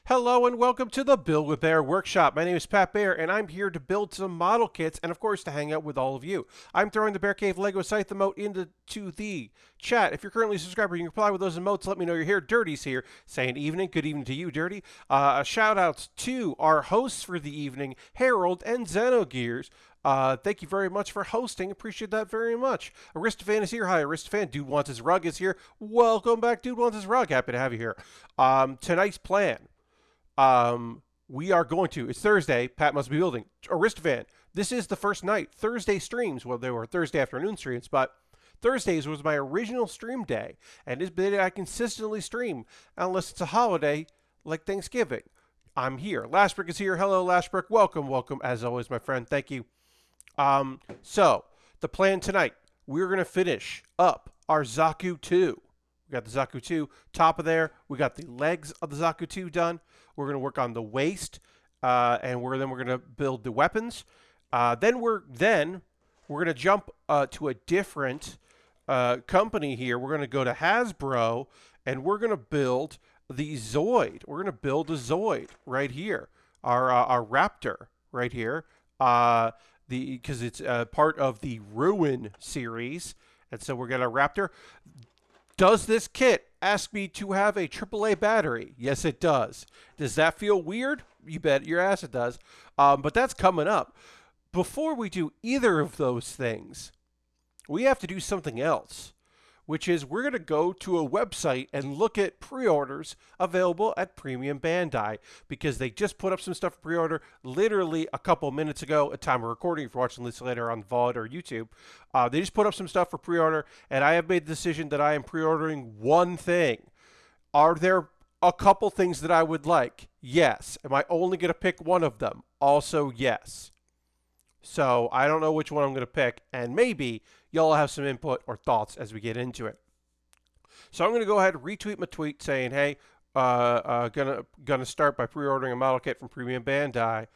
Hello and welcome to the Build With Baer Workshop. My name is Pat Baer and I'm here to build some model kits and of course to hang out with all of you. I'm throwing the Bear Cave Lego Scythe emote into the chat. If you're currently a subscriber, you can reply with those emotes. Let me know you're here. Dirty's here saying evening. Good evening to you, Dirty. Shout outs to our hosts for the evening, Harold and Xenogears. Thank you very much for hosting. Appreciate that very much. Aristophan is here. Hi, Aristophan. Dude Wants His Rug is here. Welcome back, Dude Wants His Rug. Happy to have you here. Tonight's plan. We are going to, it's Thursday, Pat must be building. Aristophan, this is the first night. Thursday streams, well, they were Thursday afternoon streams, but Thursdays was my original stream day, and it's been I consistently stream, unless it's a holiday like Thanksgiving. I'm here. Lashbrook is here. Hello, Lashbrook. Welcome, welcome, as always, my friend. Thank you. So, the plan tonight, we're going to finish up our Zaku II. We got the Zaku II top of there. We got the legs of the Zaku II done. We're going to work on the waist, and we're going to build the weapons. Then we're going to jump to a different company here. We're going to go to Hasbro, and we're going to build the Zoid. We're going to build a Zoid right here, our Raptor right here, because it's part of the Ruin series, and so we're going to Raptor. Does this kit ask me to have a AAA battery? Yes, it does. Does that feel weird? You bet your ass it does. But that's coming up. Before we do either of those things, we have to do something else, which is we're going to go to a website and look at pre-orders available at Premium Bandai, because they just put up some stuff for pre-order literally a couple minutes ago at time of recording. If you're watching this later on VOD or YouTube, they just put up some stuff for pre-order, and I have made the decision that I am pre-ordering one thing. Are there a couple things that I would like? Yes. Am I only going to pick one of them? Also, yes. So I don't know which one I'm going to pick, and maybe y'all have some input or thoughts as we get into it. So I'm going to go ahead and retweet my tweet saying, hey, gonna start by pre-ordering a model kit from Premium Bandai,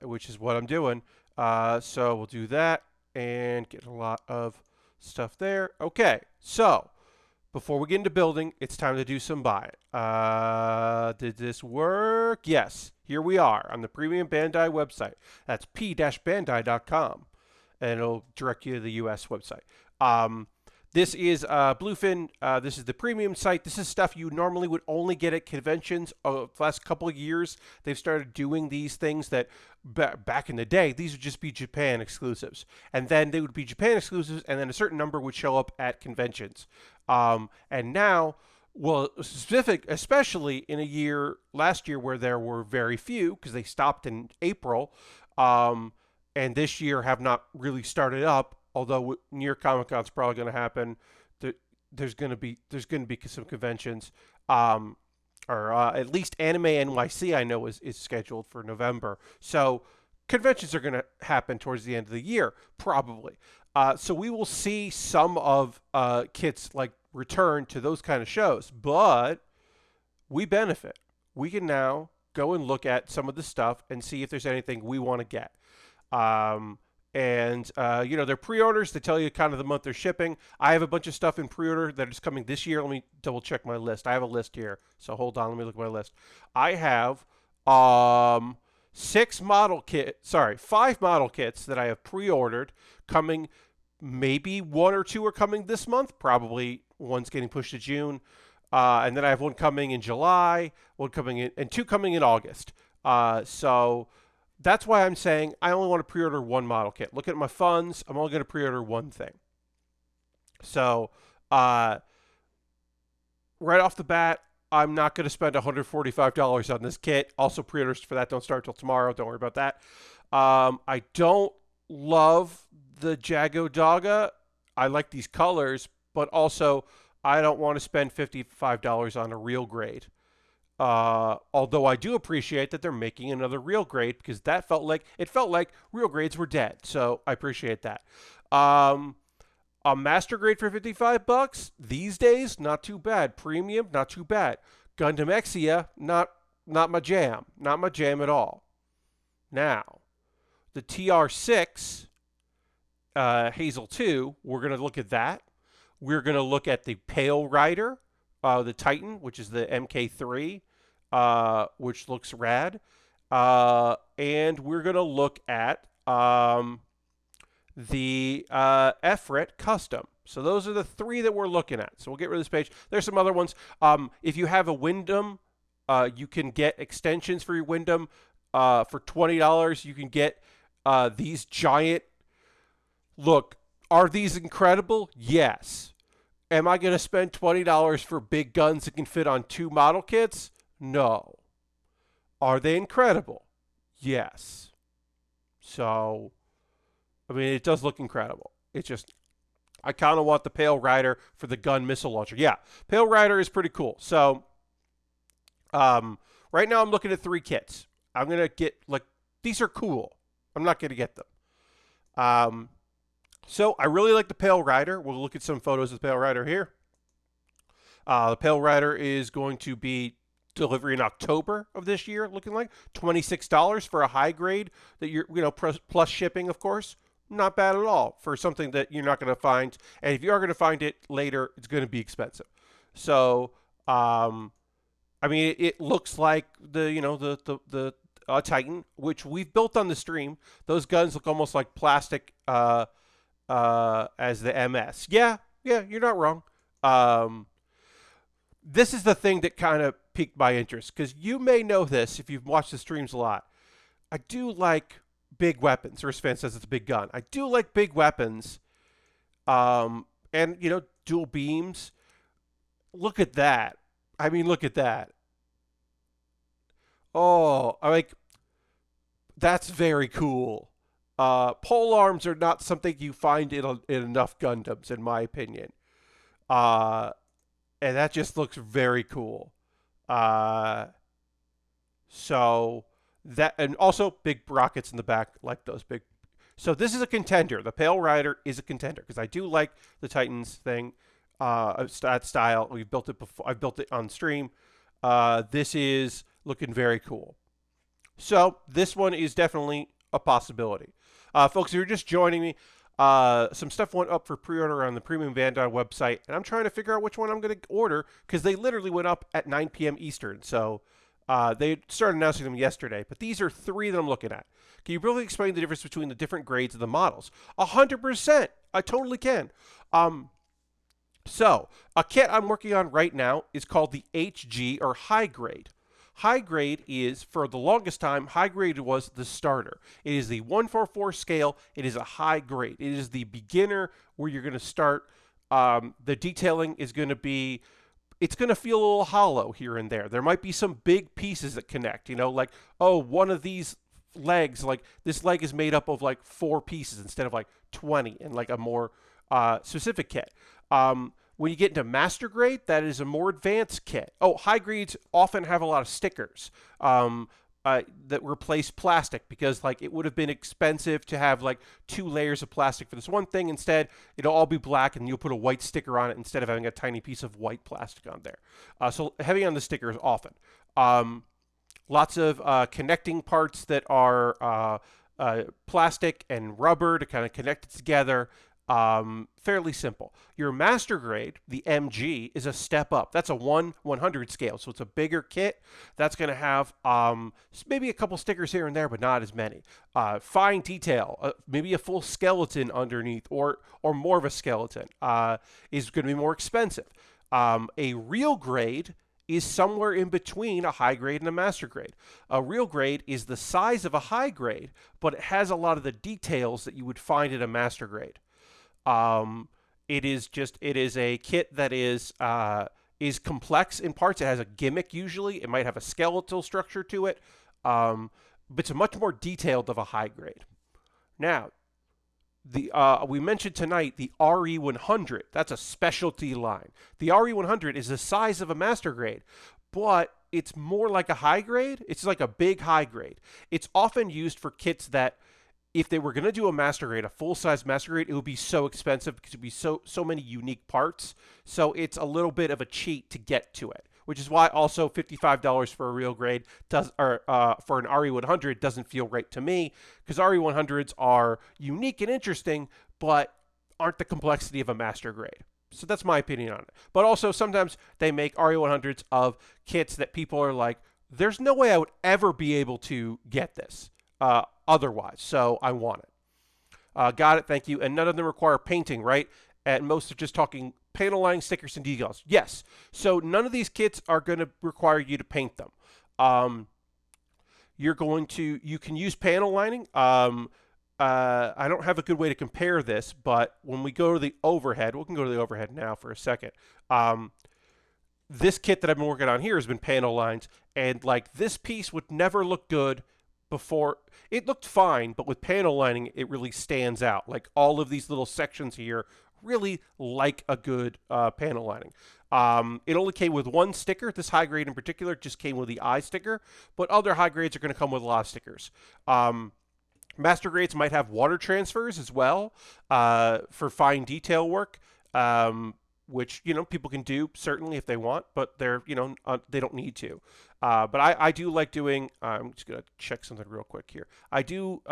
which is what I'm doing. So we'll do that and get a lot of stuff there. Okay, so before we get into building, it's time to do some buying. Did this work? Yes. Here we are on the Premium Bandai website. That's p-bandai.com, and it'll direct you to the U.S. website. This is Bluefin. This is the premium site. This is stuff you normally would only get at conventions. The last couple of years, they've started doing these things that back in the day, these would just be Japan exclusives. And then they would be Japan exclusives, and then a certain number would show up at conventions. And now, well, especially in last year where there were very few, because they stopped in April, and this year have not really started up. Although New York Comic Con is probably going to happen, there's going to be some conventions, or at least Anime NYC I know is scheduled for November. So conventions are going to happen towards the end of the year, probably. So we will see some of kits like return to those kind of shows, but we benefit. We can now go and look at some of the stuff and see if there's anything we want to get. And their pre-orders, they tell you kind of the month they're shipping. I have a bunch of stuff in pre-order that is coming this year. Let me double check my list. I have a list here, so hold on. Let me look at my list. I have 5 model kits that I have pre-ordered coming. Maybe 1 or 2 are coming this month. Probably one's getting pushed to June. And then I have one coming in July, one coming in, and 2 coming in August. So that's why I'm saying I only want to pre-order 1 model kit. Look at my funds. I'm only going to pre-order one thing. So right off the bat, I'm not going to spend $145 on this kit. Also, pre-orders for that don't start till tomorrow. Don't worry about that. I don't love the Jago Daga. I like these colors, but also I don't want to spend $55 on a real grade. Although I do appreciate that they're making another real grade, because it felt like real grades were dead. So I appreciate that. A master grade for $55 these days, not too bad. Premium, not too bad. Gundam Exia, not my jam. Not my jam at all. Now, the TR6 Hazel 2, we're going to look at that. We're going to look at the Pale Rider, the Titan, which is the MK3. which looks rad. And we're going to look at the Efret Custom. So those are the three that we're looking at. So we'll get rid of this page. There's some other ones. If you have a Wyndham, you can get extensions for your Wyndham for $20. You can get these giant... Look, are these incredible? Yes. Am I going to spend $20 for big guns that can fit on 2 model kits? No. Are they incredible? Yes. So, I mean, it does look incredible. It's just, I kind of want the Pale Rider for the gun missile launcher. Yeah, Pale Rider is pretty cool. So, right now I'm looking at 3 kits. I'm going to get, like, these are cool. I'm not going to get them. So I really like the Pale Rider. We'll look at some photos of the Pale Rider here. The Pale Rider is going to be delivery in October of this year, looking like $26 for a high grade that you're, plus shipping, of course. Not bad at all for something that you're not going to find. And if you are going to find it later, it's going to be expensive. So, I mean, it looks like the Titan, which we've built on the stream. Those guns look almost like plastic as the MS. Yeah, you're not wrong. This is the thing that kind of piqued my interest, because you may know this if you've watched the streams a lot. I do like big weapons. Fan says it's a big gun. I do like big weapons. And, dual beams. Look at that. I mean, look at that. Oh, that's very cool. Pole arms are not something you find in enough Gundams, in my opinion. And that just looks very cool. So that, and also big rockets in the back, like those big. So this is a contender. The Pale Rider is a contender because I do like the Titans thing, that style. We've built it before. I've built it on stream. This is looking very cool. So this one is definitely a possibility. Folks, if you're just joining me, some stuff went up for pre-order on the Premium Bandai website, and I'm trying to figure out which one I'm going to order because they literally went up at 9 p.m. Eastern. So they started announcing them yesterday, but these are 3 that I'm looking at. Can you really explain the difference between the different grades of the models? 100%. I totally can. So a kit I'm working on right now is called the HG, or high grade. High grade is, for the longest time, high grade was the starter. It is the 144 scale. It is a high grade. It is the beginner where you're going to start. The detailing is going to be, it's going to feel a little hollow here and there. There might be some big pieces that connect, like, oh, one of these legs, like this leg is made up of like 4 pieces instead of like 20 and like a more specific kit. When you get into master grade, that is a more advanced kit. Oh, high grades often have a lot of stickers that replace plastic because like it would have been expensive to have like 2 layers of plastic for this one thing. Instead, it'll all be black and you'll put a white sticker on it instead of having a tiny piece of white plastic on there. So heavy on the stickers often. Lots of connecting parts that are plastic and rubber to kind of connect it together. Fairly simple. Your master grade, the MG, is a step up. That's a 1/100 scale, so it's a bigger kit. That's going to have maybe a couple stickers here and there, but not as many. Fine detail, maybe a full skeleton underneath, or more of a skeleton, is going to be more expensive. A real grade is somewhere in between a high grade and a master grade. A real grade is the size of a high grade, but it has a lot of the details that you would find in a master grade. It is a kit that is complex in parts. It has a gimmick usually. It might have a skeletal structure to it, but it's much more detailed of a high grade. Now, we mentioned tonight the RE100. That's a specialty line. The RE100 is the size of a master grade, but it's more like a high grade. It's like a big high grade. It's often used for kits that, if they were going to do a master grade, a full-size master grade, it would be so expensive because it would be so many unique parts. So it's a little bit of a cheat to get to it, which is why also $55 for a real grade for an RE100 doesn't feel right to me, because RE100s are unique and interesting, but aren't the complexity of a master grade. So that's my opinion on it. But also sometimes they make RE100s of kits that people are like, There's no way I would ever be able to get this otherwise, so I want it. Got it, thank you. And none of them require painting, right? And most are just talking panel lining, stickers, and decals. Yes. So none of these kits are going to require you to paint them. You can use panel lining. I don't have a good way to compare this, but when we go to the overhead, we can go to the overhead now for a second. This kit that I've been working on here has been panel lines, and like this piece would never look good before. It looked fine, but with panel lining, it really stands out. Like all of these little sections here really like a good panel lining. It only came with one sticker. This high grade in particular just came with the eye sticker, but other high grades are going to come with a lot of stickers. Master grades might have water transfers as well for fine detail work, which people can do certainly if they want, but they're they don't need to. But I do like doing. I'm just gonna check something real quick here. I do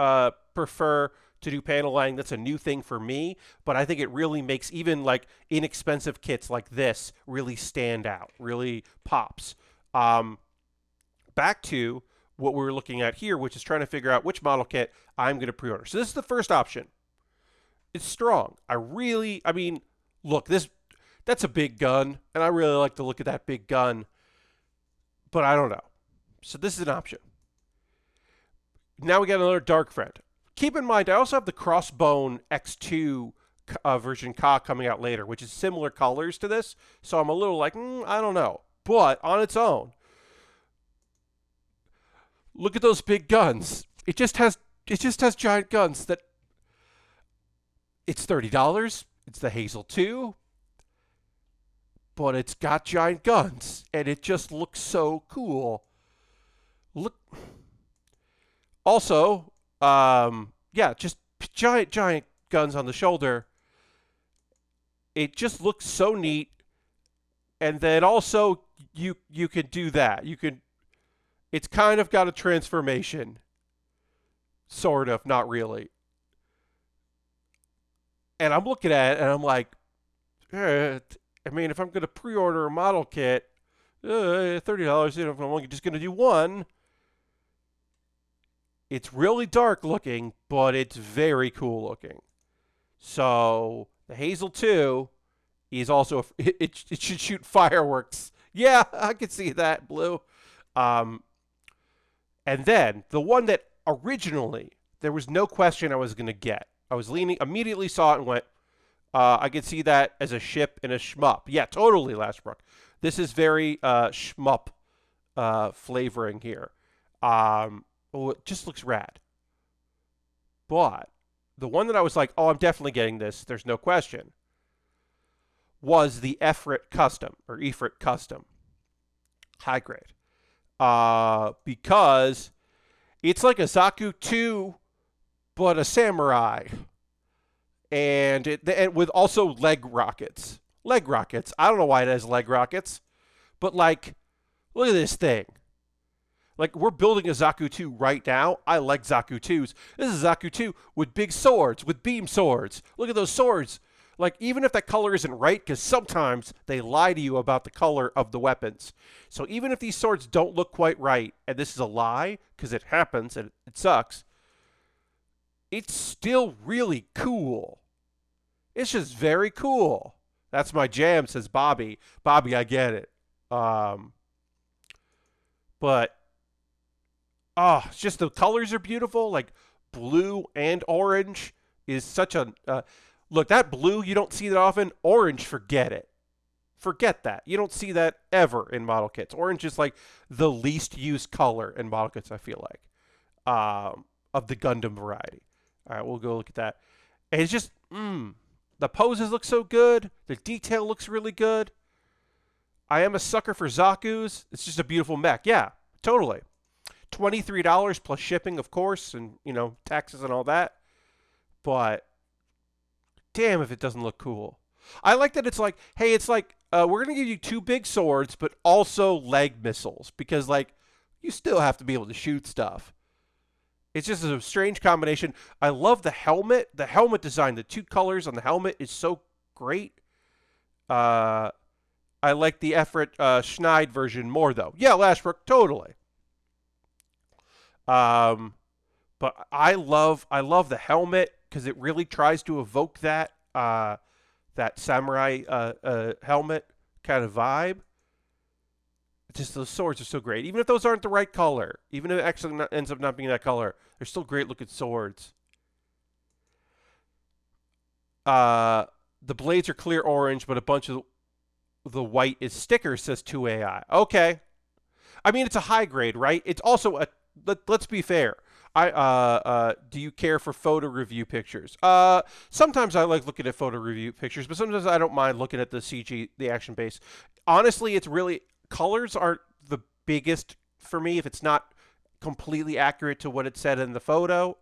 prefer to do panel lining. That's a new thing for me, but I think it really makes even like inexpensive kits like this really stand out, really pops. Back to what we were looking at here, which is trying to figure out which model kit I'm going to pre-order. So this is the first option. It's strong. I mean, look, that's a big gun, and I really like to look at that big gun, but I don't know. So this is an option. Now we got another Dark Friend. Keep in mind, I also have the Crossbone X2 version Ka coming out later, which is similar colors to this, so I'm a little like, I don't know. But on its own, look at those big guns. It just has giant guns that it's $30. It's the Hazel 2, but it's got giant guns, and it just looks so cool. Look. Also, yeah, just giant guns on the shoulder. It just looks so neat. And then also, you can do that. It's kind of got a transformation. Sort of, not really. And I'm looking at it, and I'm like, I mean, if I'm going to pre-order a model kit, $30, if I'm only just going to do one, it's really dark looking, but it's very cool looking. So the Hazel 2 is also, it should shoot fireworks. Yeah, I can see that, blue. And then the one that originally there was no question I was going to get. I was immediately saw it and went, I could see that as a ship and a shmup. Yeah, totally, Lashbrook. This is very shmup flavoring here. It just looks rad. But the one that I was like, oh, I'm definitely getting this, there's no question, was the Efrit Custom, or Efrit Custom. High grade. Because it's like a Zaku II, but a samurai. And with also leg rockets. Leg rockets. I don't know why it has leg rockets. But, like, look at this thing. Like, we're building a Zaku II right now. I like Zaku IIs. This is Zaku II with big swords, with beam swords. Look at those swords. Like, even if that color isn't right, because sometimes they lie to you about the color of the weapons. So even if these swords don't look quite right, and this is a lie, because it happens, and it sucks, it's still really cool. It's just very cool. That's my jam, says Bobby. Bobby, I get it. But, it's just the colors are beautiful. Like, blue and orange is such a... look, that blue, you don't see that often. Orange, forget it. Forget that. You don't see that ever in model kits. Orange is like the least used color in model kits, I feel like, of the Gundam variety. All right, we'll go look at that. And it's just, the poses look so good. The detail looks really good. I am a sucker for Zaku's. It's just a beautiful mech. Yeah, totally. $23 plus shipping, of course, and, taxes and all that. But damn if it doesn't look cool. I like that it's like, hey, it's like, we're going to give you two big swords, but also leg missiles. Because, like, you still have to be able to shoot stuff. It's just a strange combination. I love the helmet. The helmet design, the two colors on the helmet is so great. I like the Efrit Schneid version more, though. Yeah, Lashbrook, totally. But I love the helmet because it really tries to evoke that samurai helmet kind of vibe. Just those swords are so great. Even if those aren't the right color, even if it actually ends up not being that color, they're still great looking swords. The blades are clear orange, but a bunch of the white is sticker says 2AI. Okay. I mean, it's a high grade, right? It's also a. Let's be fair. Do you care for photo review pictures? Sometimes I like looking at photo review pictures, but sometimes I don't mind looking at the CG, the action base. Honestly, it's really colors aren't the biggest for me if it's not completely accurate to what it said in the photo.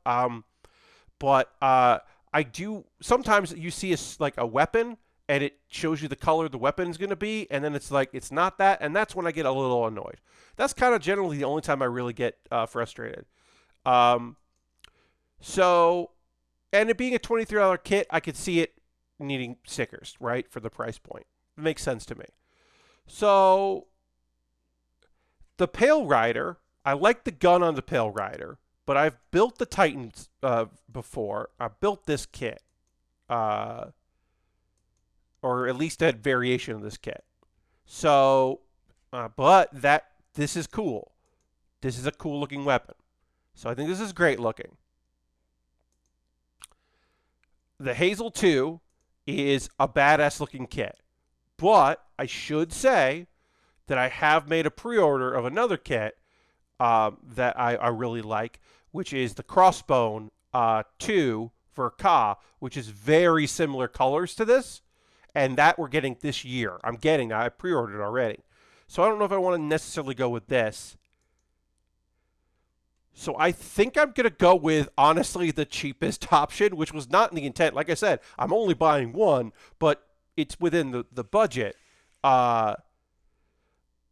But I do sometimes you see like a weapon and it shows you the color the weapon is going to be, and then it's like it's not that, and that's when I get a little annoyed. That's kind of generally the only time I really get frustrated. Um, so, and it being a $23 kit, I could see it needing stickers, right, for the price point. It makes sense to me. So, the Pale Rider, I like the gun on the Pale Rider, but I've built the Titans before. I built this kit, uh, or at least a variation of this kit. So, but this is cool. This is a cool looking weapon. So I think this is great looking. The Hazel 2 is a badass looking kit. But I should say that I have made a pre-order of another kit that I really like, which is the Crossbone 2 for Ka, which is very similar colors to this, and that we're getting this year. I'm getting that. I pre-ordered already. So I don't know if I want to necessarily go with this. So I think I'm going to go with, honestly, the cheapest option, which was not in the intent. Like I said, I'm only buying one, but it's within the budget. Uh,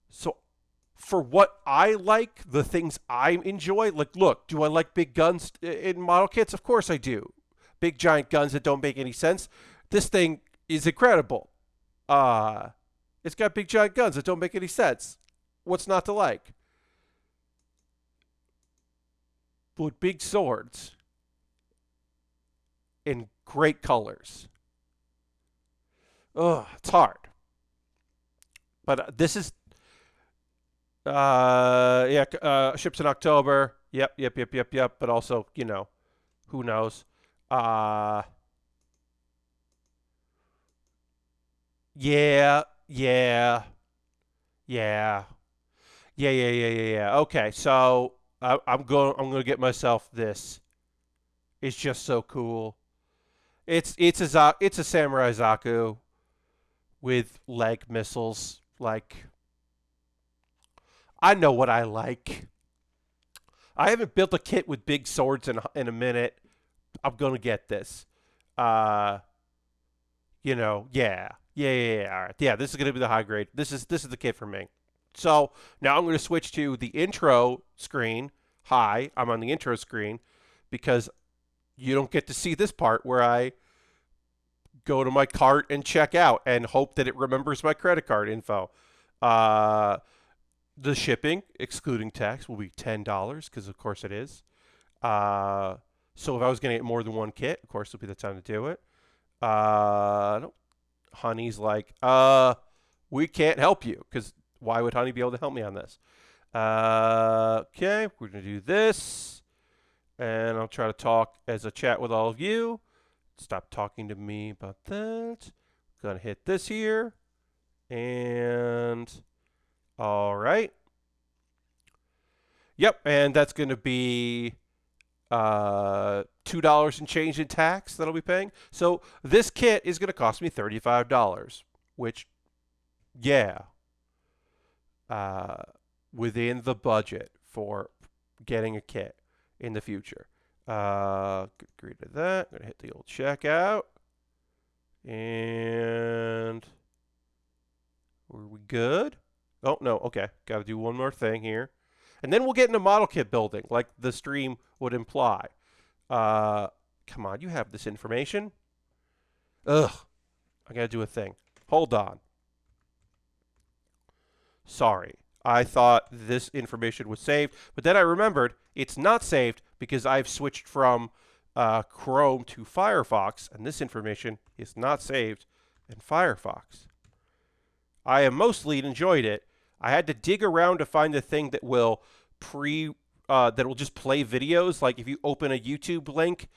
so for what I like, the things I enjoy, like, look, do I like big guns in model kits? Of course I do. Big giant guns that don't make any sense. This thing is incredible. It's got big giant guns that don't make any sense. What's not to like? With big swords in great colors. Ugh, it's hard. But this is, ships in October. Yep. But also, who knows? Uh, yeah, yeah, yeah, yeah. Okay, so I'm going to get myself this. It's just so cool. It's a samurai Zaku with leg missiles. Like, I know what I like. I haven't built a kit with big swords in a minute. I'm gonna get this. Uh, yeah. All right, yeah. This is gonna be the high grade. This is the kit for me. So now I'm gonna switch to the intro screen. Hi, I'm on the intro screen because you don't get to see this part where I go to my cart and check out and hope that it remembers my credit card info. Uh, the shipping, excluding tax, will be $10 because, of course, it is. Uh, so if I was going to get more than one kit, of course, it would be the time to do it. No, Honey's like, we can't help you because why would Honey be able to help me on this? Okay, we're going to do this. And I'll try to talk as a chat with all of you. Stop talking to me about that. Gonna hit this here. And all right. Yep, and that's gonna be $2 and change in tax that I'll be paying. So this kit is gonna cost me $35, which, yeah, within the budget for getting a kit in the future. Agree to that. I'm gonna hit the old checkout, and were we good? Oh no, okay. Got to do one more thing here, and then we'll get into model kit building, like the stream would imply. Come on, you have this information. Ugh, I gotta do a thing. Hold on. Sorry. I thought this information was saved, but then I remembered it's not saved because I've switched from Chrome to Firefox, and this information is not saved in Firefox. I have mostly enjoyed it. I had to dig around to find the thing that will that will just play videos. Like if you open a YouTube link,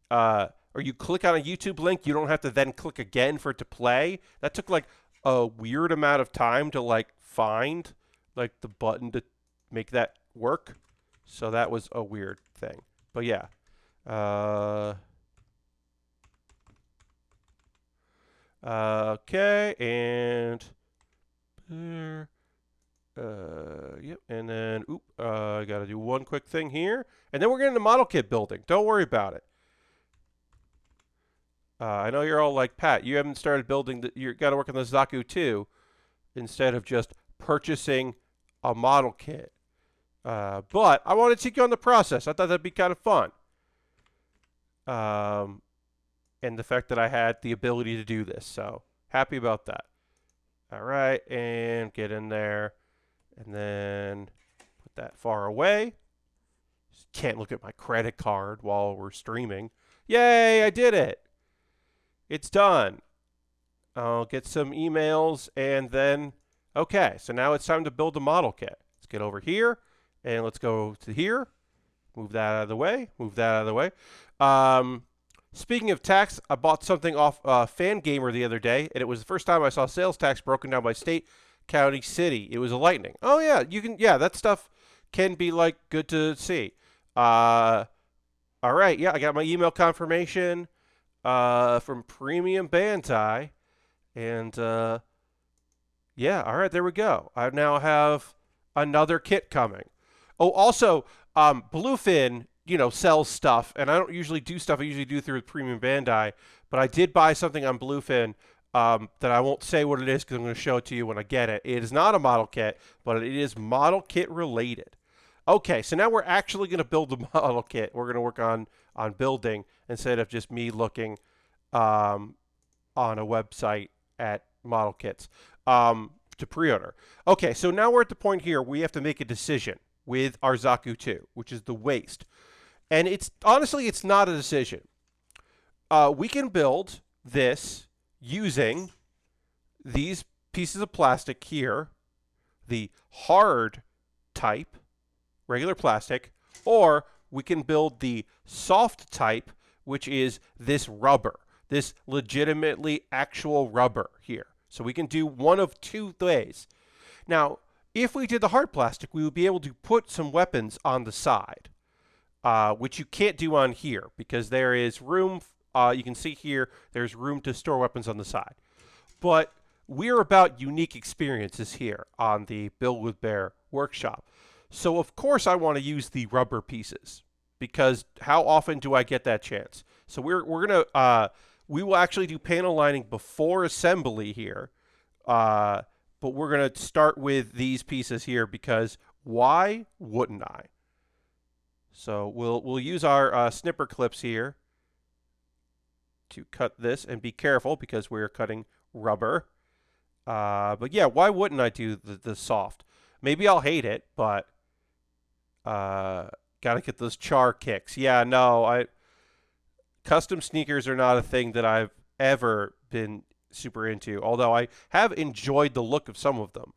or you click on a YouTube link, you don't have to then click again for it to play. That took like a weird amount of time to like find like the button to make that work. So that was a weird thing. But yeah. Okay, and yep, and then I gotta do one quick thing here, and then we're getting the model kit building. Don't worry about it. I know you're all like, Pat, you haven't started building. You got to work on the Zaku II instead of just purchasing a model kit. But I wanted to take you on the process. I thought that'd be kind of fun. And the fact that I had the ability to do this. So happy about that. All right, and get in there. And then put that far away. Just can't look at my credit card while we're streaming. Yay, I did it. It's done. I'll get some emails and then, okay, so now it's time to build a model kit. Let's get over here and let's go to here. Move that out of the way. Move that out of the way. Speaking of tax, I bought something off Fangamer the other day, and it was the first time I saw sales tax broken down by state, county, city. It was a lightning. Oh yeah, you can. Yeah, that stuff can be like good to see. All right, yeah, I got my email confirmation from Premium Bandai, and yeah, all right, there we go. I now have another kit coming. Oh, also, Bluefin, sells stuff, and I don't usually do stuff. I usually do through Premium Bandai, but I did buy something on Bluefin that I won't say what it is because I'm going to show it to you when I get it. It is not a model kit, but it is model kit related. Okay, so now we're actually going to build the model kit. We're going to work on building instead of just me looking on a website at model kits to pre-order. Okay, so now we're at the point here we have to make a decision with our Zaku II, which is the waist. And it's honestly, it's not a decision. We can build this using these pieces of plastic here, the hard type, regular plastic, or we can build the soft type, which is this rubber, this legitimately actual rubber here. So we can do one of two ways. Now, if we did the hard plastic, we would be able to put some weapons on the side, which you can't do on here because there is room. You can see here, there's room to store weapons on the side. But we're about unique experiences here on the Build With Baer Workshop. So, of course, I want to use the rubber pieces because how often do I get that chance? So we will actually do panel lining before assembly here. But we're going to start with these pieces here because why wouldn't I? So we'll use our snipper clips here to cut this, and be careful because we're cutting rubber. But yeah, why wouldn't I do the soft? Maybe I'll hate it, but gotta get those char kicks. Yeah, no, custom sneakers are not a thing that I've ever been super into, although I have enjoyed the look of some of them.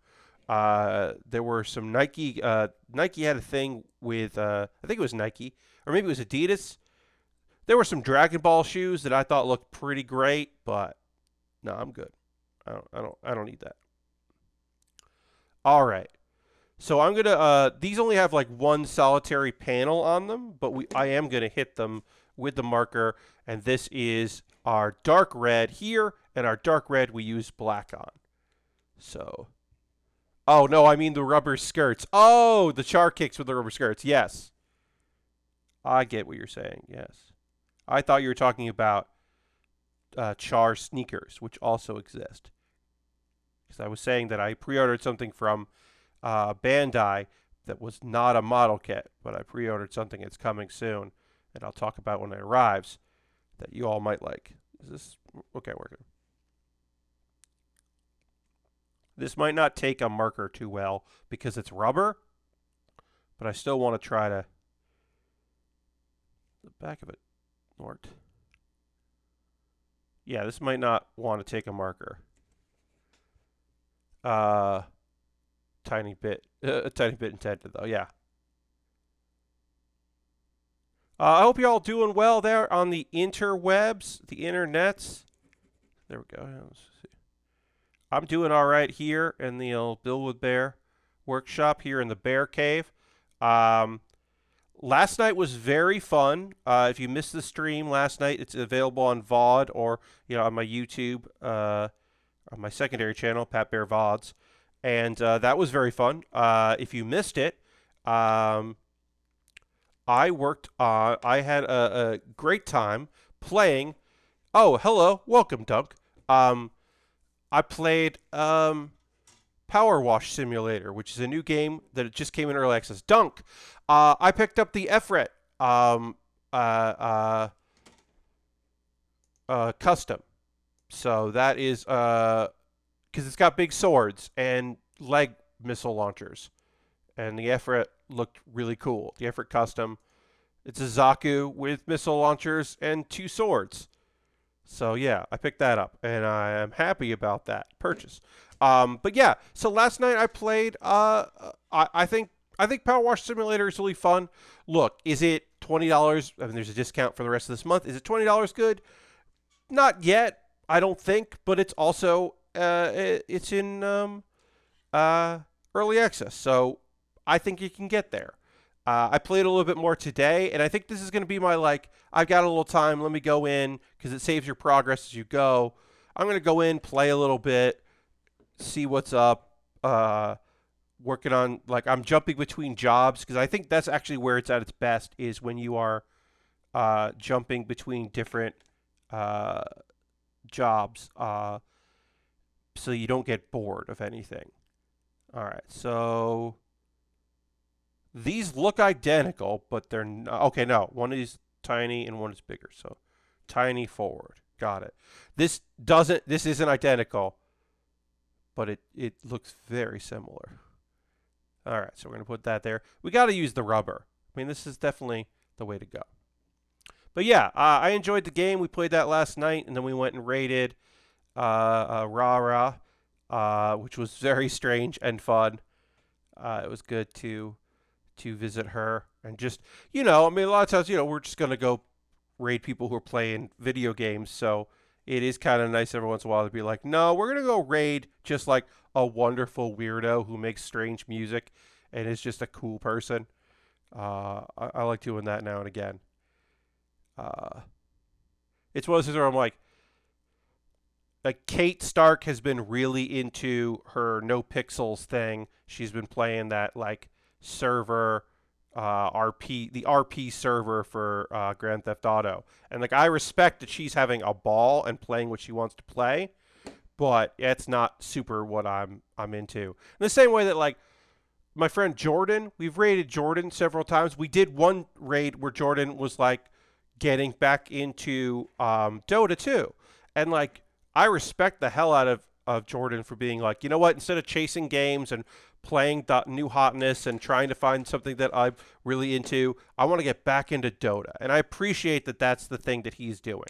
There were some Nike had a thing with I think it was Nike, or maybe it was Adidas. There were some Dragon Ball shoes that I thought looked pretty great, but no, I'm good. I don't need that. All right. So I'm gonna these only have like one solitary panel on them, but I am gonna hit them with the marker, and this is our dark red here, and our dark red we use black on. So, oh no, I mean the rubber skirts. Oh, the char kicks with the rubber skirts. Yes, I get what you're saying. Yes, I thought you were talking about char sneakers, which also exist. Because I was saying that I pre-ordered something from Bandai that was not a model kit, but I pre-ordered something that's coming soon, and I'll talk about when it arrives, that you all might like. Is this okay? Working. This might not take a marker too well because it's rubber, but I still want to try to... The back of it worked. Yeah, this might not want to take a marker. Tiny bit intended though, yeah. I hope you're all doing well there on the interwebs, the internets. There we go. Let's see. I'm doing all right here in the old Build With Baer Workshop here in the Bear Cave. Last night was very fun. If you missed the stream last night, it's available on VOD or on my YouTube, on my secondary channel, Pat Bear VODs, and that was very fun. If you missed it, I had a great time playing. Oh, hello, welcome, Doug. I played Power Wash Simulator, which is a new game that just came in early access. Dunk. I picked up the Efret custom. So that is because it's got big swords and leg missile launchers, and the Efret looked really cool. The Efret custom. It's a Zaku with missile launchers and 2 swords. So yeah, I picked that up, and I am happy about that purchase. But yeah, so last night I played. I think Power Wash Simulator is really fun. Look, is it $20? I mean, there's a discount for the rest of this month. Is it $20 good? Not yet, I don't think. But it's also it's in early access, so I think you can get there. I played a little bit more today, and I think this is going to be my, I've got a little time, let me go in, because it saves your progress as you go. I'm going to go in, play a little bit, see what's up, working on, I'm jumping between jobs, because I think that's actually where it's at its best, is when you are jumping between different jobs, so you don't get bored of anything. All right, so... These look identical, but they're not. Okay, no. One is tiny and one is bigger. So tiny forward. Got it. This isn't identical, but it looks very similar. All right, so we're going to put that there. We got to use the rubber. I mean, this is definitely the way to go. But yeah, I enjoyed the game. We played that last night, and then we went and raided Rara, which was very strange and fun. It was good to visit her and just, I mean, a lot of times, we're just going to go raid people who are playing video games. So it is kind of nice every once in a while to be like, no, we're going to go raid just like a wonderful weirdo who makes strange music and is just a cool person. I like doing that now and again. It's one of those things where I'm like Kate Stark has been really into her no pixels thing. She's been playing that server, the RP server for Grand Theft Auto, and I respect that she's having a ball and playing what she wants to play, but it's not super what I'm into. In the same way that my friend Jordan, we've raided Jordan several times. We did one raid where Jordan was getting back into Dota 2, and I respect the hell out of Jordan for being you know what, instead of chasing games and playing the new hotness and trying to find something that I'm really into, I want to get back into Dota. And I appreciate that that's the thing that he's doing.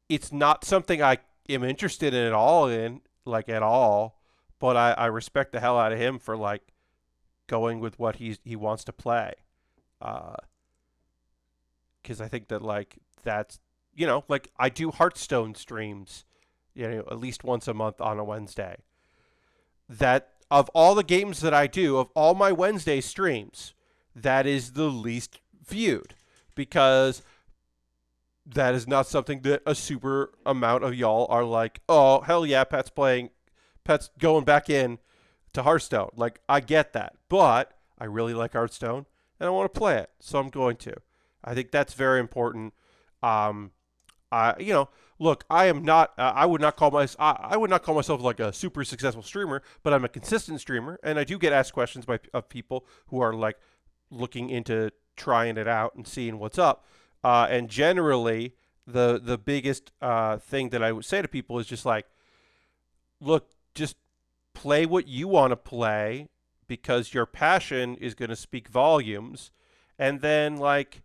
It's not something I am interested in at all, but I respect the hell out of him for going with what he wants to play. Because I think that that's, I do Hearthstone streams, at least once a month on a Wednesday. That of all the games that I do, of all my Wednesday streams, that is the least viewed, because that is not something that a super amount of y'all are oh, hell yeah, Pat's going back in to Hearthstone. I get that, but I really like Hearthstone and I want to play it, so I'm going to. I think that's very important. Look, I am not. I would not call myself a super successful streamer, but I'm a consistent streamer, and I do get asked questions of people who are looking into trying it out and seeing what's up. And generally, the biggest thing that I would say to people is just look, just play what you want to play because your passion is going to speak volumes. And then, like,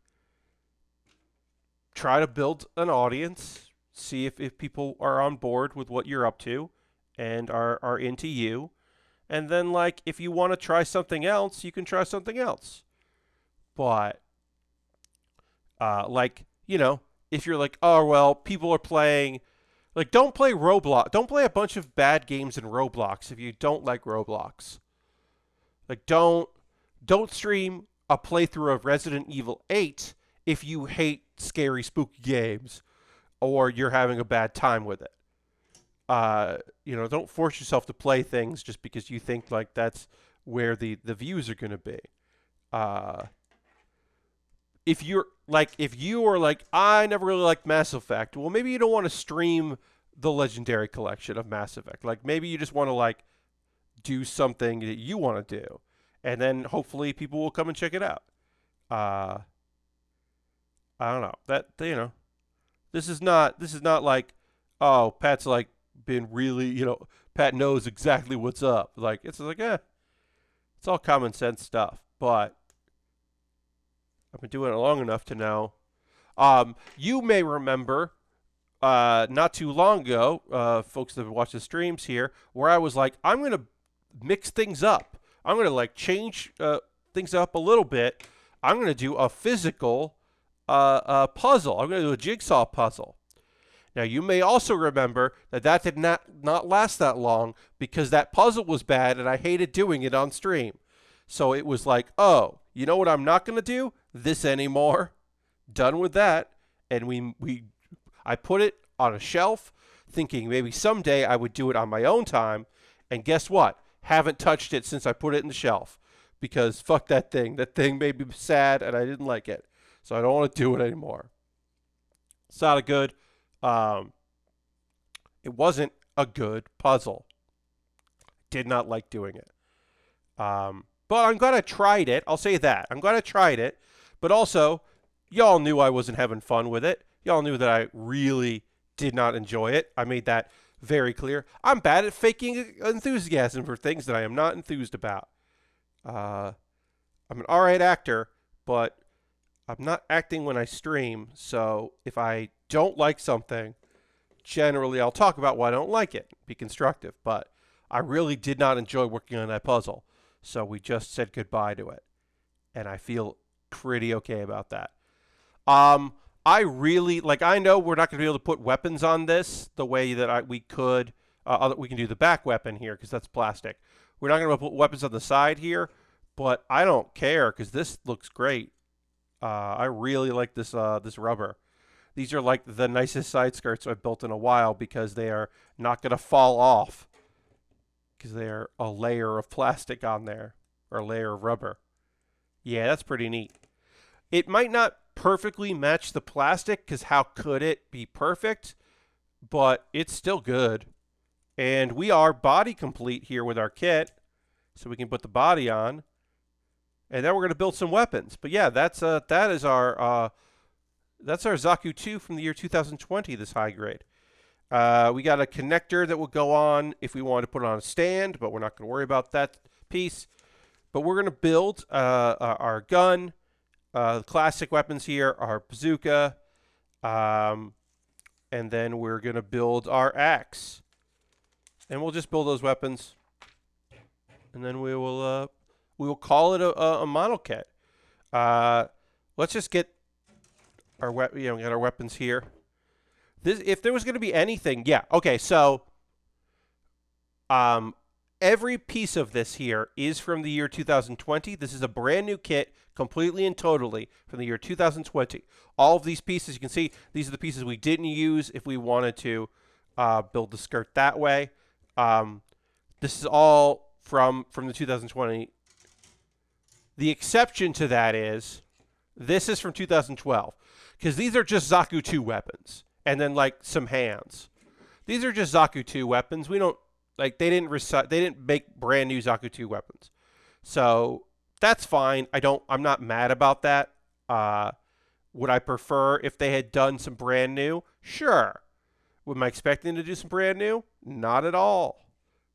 try to build an audience, see if people are on board with what you're up to and are into you. And then, like, if you want to try something else, you can try something else. But, like, you know, if you're like, oh, well, people are playing, like, don't play Roblox. Don't play a bunch of bad games in Roblox if you don't like Roblox. Like, don't stream a playthrough of Resident Evil 8 if you hate scary, spooky games or you're having a bad time with it. You know, don't force yourself to play things just because you think like that's where the views are going to be. If you are like, I never really liked Mass Effect, well, maybe you don't want to stream the Legendary Collection of Mass Effect. Like, maybe you just want to, like, do something that you want to do, and then hopefully people will come and check it out. I don't know. That, you know, this is not like, oh, Pat's like been really, you know, Pat knows exactly what's up. Like, it's like, it's all common sense stuff, but I've been doing it long enough to know. You may remember, not too long ago, folks that have watched the streams here, where I was like, I'm going to mix things up. I'm going to, like, change things up a little bit. I'm going to do a physical puzzle. I'm going to do a jigsaw puzzle. Now, you may also remember that did not last that long because that puzzle was bad and I hated doing it on stream. So it was like, oh, you know what I'm not going to do? This anymore. Done with that. And I put it on a shelf thinking maybe someday I would do it on my own time. And guess what? Haven't touched it since I put it in the shelf because fuck that thing. That thing made me sad and I didn't like it. So I don't want to do it anymore. It's not a good, it wasn't a good puzzle. Did not like doing it. But I'm glad I tried it. I'll say that. I'm glad I tried it. But also, y'all knew I wasn't having fun with it. Y'all knew that I really did not enjoy it. I made that very clear. I'm bad at faking enthusiasm for things that I am not enthused about. I'm an alright actor, but I'm not acting when I stream. So if I don't like something, generally I'll talk about why I don't like it. Be constructive. But I really did not enjoy working on that puzzle. So we just said goodbye to it. And I feel pretty okay about that. I really, like, I know we're not going to be able to put weapons on this the way that we could. We can do the back weapon here because that's plastic. We're not going to put weapons on the side here, but I don't care because this looks great. I really like this this rubber. These are like the nicest side skirts I've built in a while because they are not going to fall off because they're a layer of plastic on there or a layer of rubber. Yeah, that's pretty neat. It might not perfectly match the plastic because how could it be perfect? But it's still good. And we are body complete here with our kit. So we can put the body on. And then we're going to build some weapons. But yeah, that is our Zaku II from the year 2020, this high grade. We got a connector that will go on if we want to put it on a stand, but we're not going to worry about that piece. But we're going to build our gun. Classic weapons here are bazooka. And then we're going to build our axe. And we'll just build those weapons. And then we will call it a model kit. Let's just get our we got our weapons here. If there was going to be anything, yeah, okay. So, every piece of this here is from the year 2020. This is a brand new kit, completely and totally from the year 2020. All of these pieces, you can see, these are the pieces we didn't use if we wanted to build the skirt that way. This is all from the 2020. The exception to that is this is from 2012 because these are just Zaku II weapons and then like some hands. These are just Zaku II weapons. We don't like they didn't make brand new Zaku II weapons. So that's fine. I'm not mad about that. Would I prefer if they had done some brand new? Sure. Am I expecting to do some brand new? Not at all.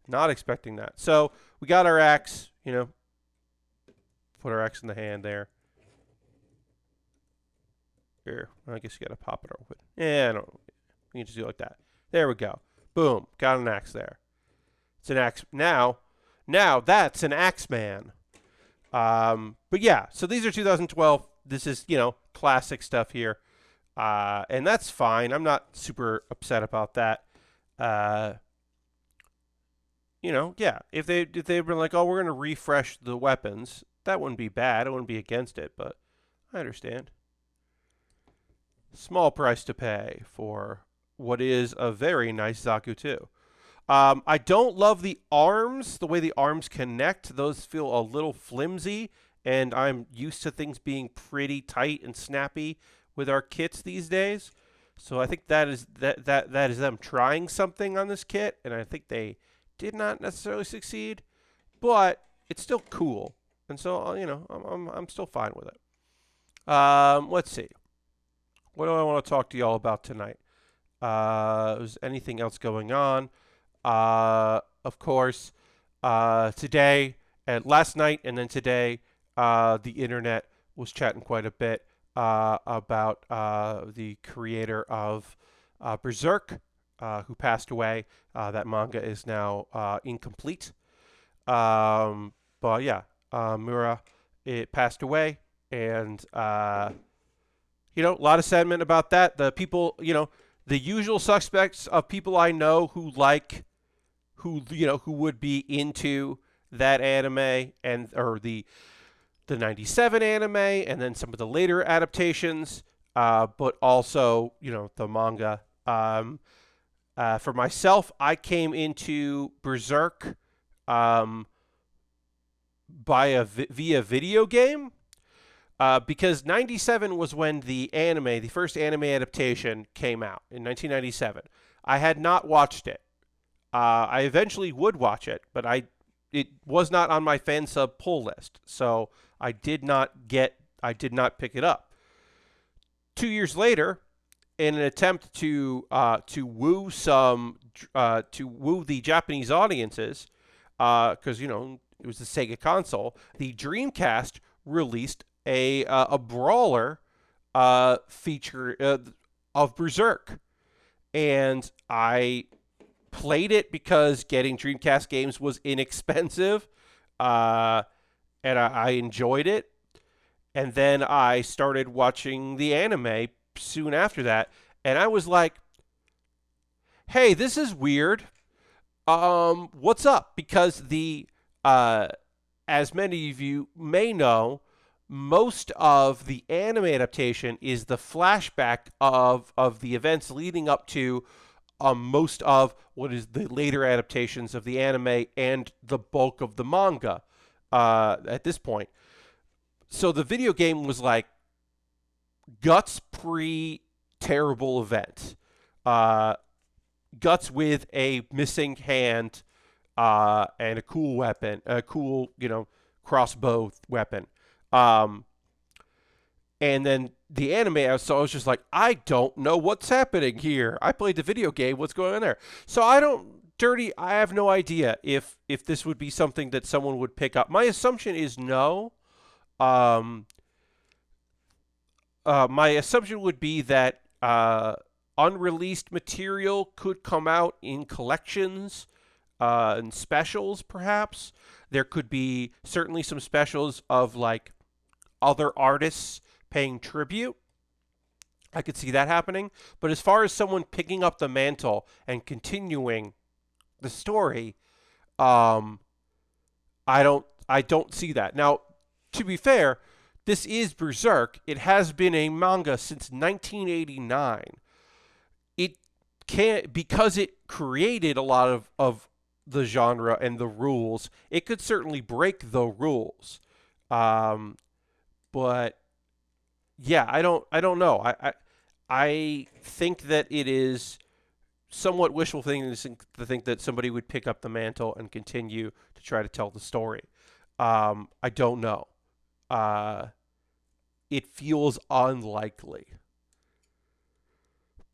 Not expecting that. So we got our axe, put our axe in the hand there. Here, I guess you got to pop it open. Yeah, I don't. You can just do it like that. There we go. Boom, got an axe there. It's an axe now. Now that's an axe man. But yeah, so these are 2012. This is classic stuff here, and that's fine. I'm not super upset about that. Yeah. If they've been like, oh, we're gonna refresh the weapons, that wouldn't be bad. I wouldn't be against it, but I understand. Small price to pay for what is a very nice Zaku II. I don't love the arms, the way the arms connect. Those feel a little flimsy, and I'm used to things being pretty tight and snappy with our kits these days. So I think that is them trying something on this kit, and I think they did not necessarily succeed, but it's still cool, and so I'm still fine with it. Let's see. What do I want to talk to y'all about tonight? Is anything else going on? Of course, today and last night, and then today, the internet was chatting quite a bit about the creator of Berserk, who passed away. That manga is now incomplete. But yeah, Mura, it passed away, and a lot of sentiment about that. The people, the usual suspects of people I know who would be into that anime or the 97 anime, and then some of the later adaptations, but also the manga. For myself, I came into Berserk via video game, because 97 was when the first anime adaptation came out in 1997. I had not watched it. I eventually would watch it, but it was not on my fan sub pull list, so I did not pick it up. 2 years later, in an attempt to woo the Japanese audiences, because it was the Sega console, the Dreamcast released a brawler feature of Berserk, and I played it because getting Dreamcast games was inexpensive, and I enjoyed it. And then I started watching the anime soon after that, and I was like, hey, this is weird. What's up? Because as many of you may know, most of the anime adaptation is the flashback of the events leading up to most of what is the later adaptations of the anime and the bulk of the manga at this point. So the video game was like Guts pre-terrible event. Guts with a missing hand and a cool weapon, a cool, crossbow weapon. And then the anime I was just like, I don't know what's happening here. I played the video game. What's going on there? So I have no idea if this would be something that someone would pick up. My assumption is no. My assumption would be that unreleased material could come out in collections and specials, perhaps. There could be certainly some specials of like other artists paying tribute. I could see that happening. But as far as someone picking up the mantle and continuing the story, I don't see that. Now, to be fair, this is Berserk. It has been a manga since 1989. It can't, because it created a lot of the genre and the rules, it could certainly break the rules. But yeah, I don't know. I think that it is somewhat wishful thinking to think that somebody would pick up the mantle and continue to try to tell the story. I don't know. It feels unlikely.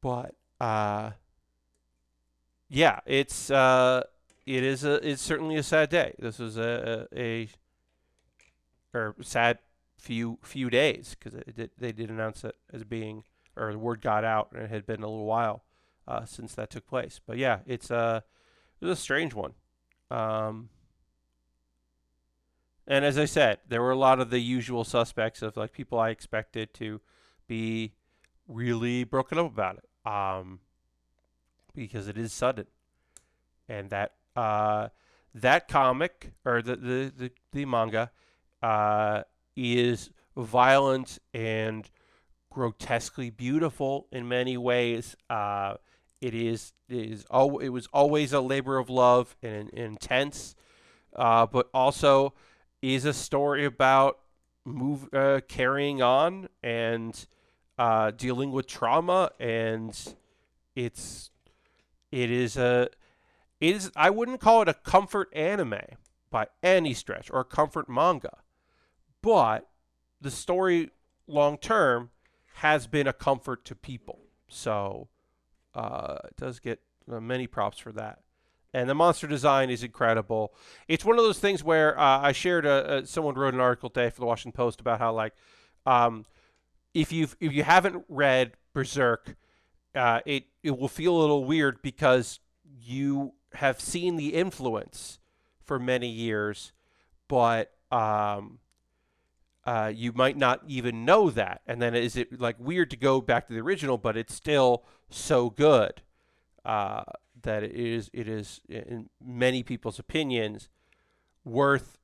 But yeah, it's it's certainly a sad day. This was a or sad few days, because they did announce it as being, or the word got out, and it had been a little while since that took place. But yeah, it was a strange one. And as I said, there were a lot of the usual suspects of like people I expected to be really broken up about it, because it is sudden, and that that comic, or the manga, is violent and grotesquely beautiful in many ways. It was always a labor of love and intense, but also is a story about carrying on and dealing with trauma, and it is I wouldn't call it a comfort anime by any stretch, or a comfort manga, but the story long term has been a comfort to people. So it does get many props for that. And the monster design is incredible. It's one of those things where I shared someone wrote an article today for the Washington Post about how, like, if you haven't read Berserk, it will feel a little weird because you have seen the influence for many years, but you might not even know that. And then is it like weird to go back to the original, but it's still so good that it is in many people's opinions worth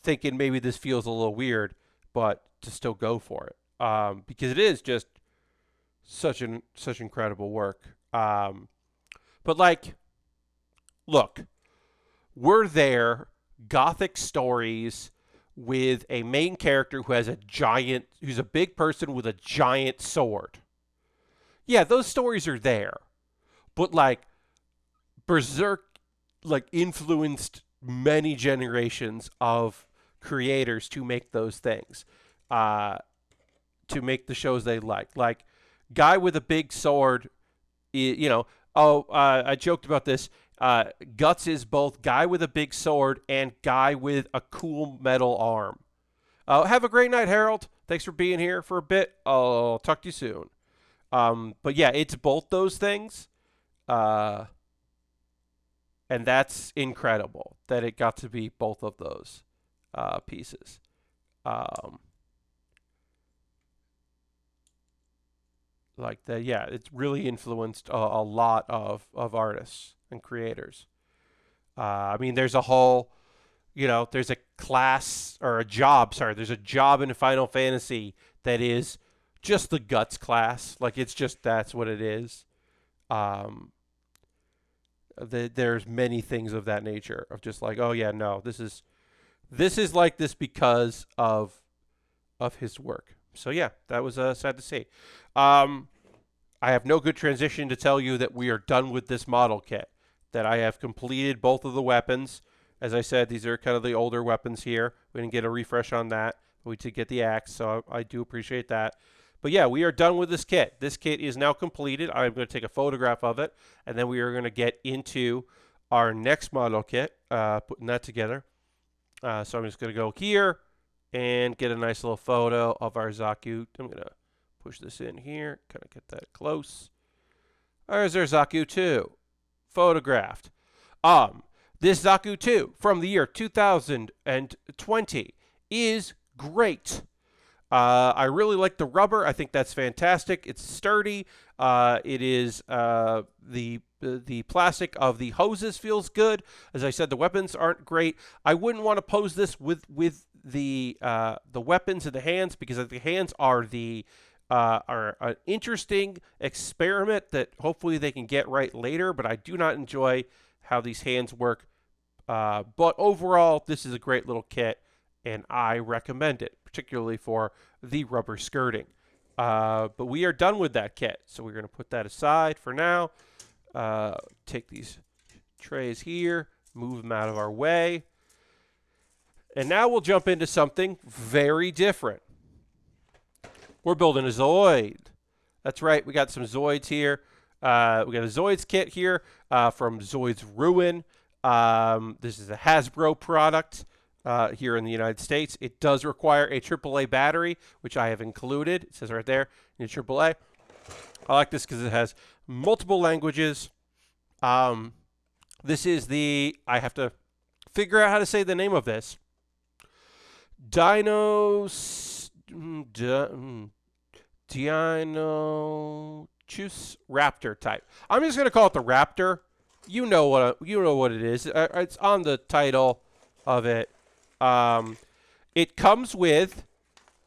thinking maybe this feels a little weird, but to still go for it, because it is just such incredible work. But like, look, we're there, gothic stories with a main character who's a big person with a giant sword. Yeah, those stories are there, but like, Berserk like influenced many generations of creators to make those things, to make the shows they like. Like, guy with a big sword, I joked about this. Guts is both guy with a big sword and guy with a cool metal arm. Have a great night, Harold. Thanks for being here for a bit. I'll talk to you soon. But yeah, it's both those things. And that's incredible that it got to be both of those pieces. Like that, yeah, it's really influenced a lot of artists and creators. I mean, there's a whole, there's a class, or a job, sorry, there's a job in Final Fantasy that is just the Guts class. Like, it's just, that's what it is. There's many things of that nature, of just like, oh yeah, no, this is like this because of his work. So yeah, that was sad to see. I have no good transition to tell you that we are done with this model kit, that I have completed both of the weapons. As I said, these are kind of the older weapons here. We didn't get a refresh on that. We did get the axe, so I do appreciate that. But yeah, we are done with this kit. This kit is now completed. I'm going to take a photograph of it, and then we are going to get into our next model kit, putting that together. So I'm just going to go here and get a nice little photo of our Zaku. I'm going to push this in here, kind of get that close. There's our Zaku 2, photographed. This Zaku 2 from the year 2020 is great. I really like the rubber. I think that's fantastic. It's sturdy. It is the plastic of the hoses feels good. As I said, the weapons aren't great. I wouldn't want to pose this with the weapons in the hands, because the hands are an interesting experiment that hopefully they can get right later. But I do not enjoy how these hands work. But overall, this is a great little kit, and I recommend it, particularly for the rubber skirting. But we are done with that kit, so we're going to put that aside for now. Take these trays here, move them out of our way. And now we'll jump into something very different. We're building a Zoid. That's right, we got some Zoids here. We got a Zoids kit here from Zoids Ruin. This is a Hasbro product here in the United States. It does require a AAA battery, which I have included. It says right there, in AAA. I like this because it has multiple languages. This is I have to figure out how to say the name of this. Deinonychus Raptor-Type. I'm just gonna call it the Raptor. You know what it is. It's on the title of it. It comes with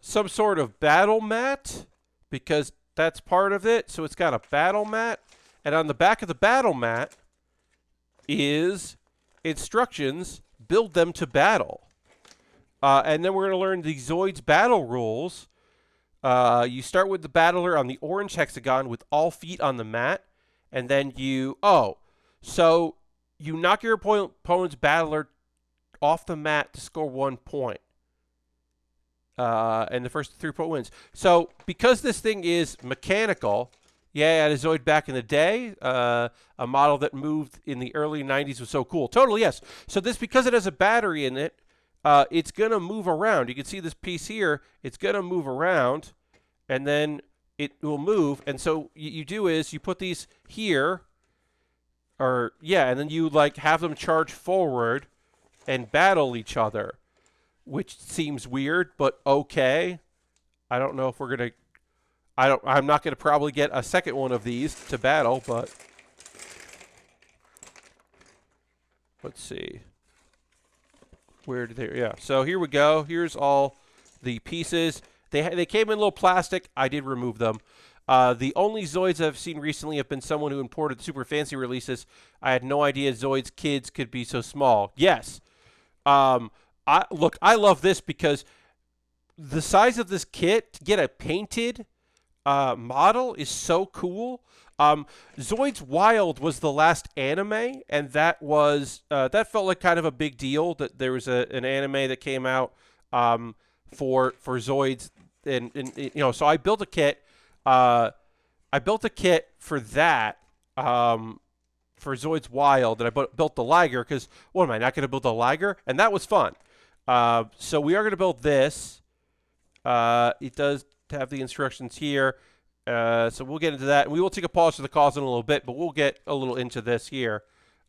some sort of battle mat because that's part of it. So it's got a battle mat, and on the back of the battle mat is instructions. Build them to battle. And then we're going to learn the ZOIDS battle rules. You start with the battler on the orange hexagon with all feet on the mat. And then so you knock your opponent's battler off the mat to score 1 point. And the first 3 point wins. So because this thing is mechanical, yeah, I had a Zoid back in the day. A model that moved in the early 90s was so cool. Totally, yes. So this, because it has a battery in it, it's going to move around. You can see this piece here. It's going to move around, and then it will move. And so you do is you put these here, and then you like have them charge forward and battle each other, which seems weird, but okay. I don't know if we're going to... I'm not going to probably get a second one of these to battle, but... Let's see. Where did they... Yeah, so here we go. Here's all the pieces. They came in a little plastic. I did remove them. The only Zoids I've seen recently have been someone who imported super fancy releases. I had no idea Zoids kids could be so small. Yes. I love this because the size of this kit, to get a painted model is so cool. ZOIDS Wild was the last anime, and that was that felt like kind of a big deal that there was an anime that came out for Zoids, and so I built a kit. I built a kit for that for Zoids Wild, and I built the Liger because what am I not going to build the Liger? And that was fun. So we are going to build this. It does have the instructions here. So we'll get into that. And we will take a pause for the calls in a little bit, but we'll get a little into this here.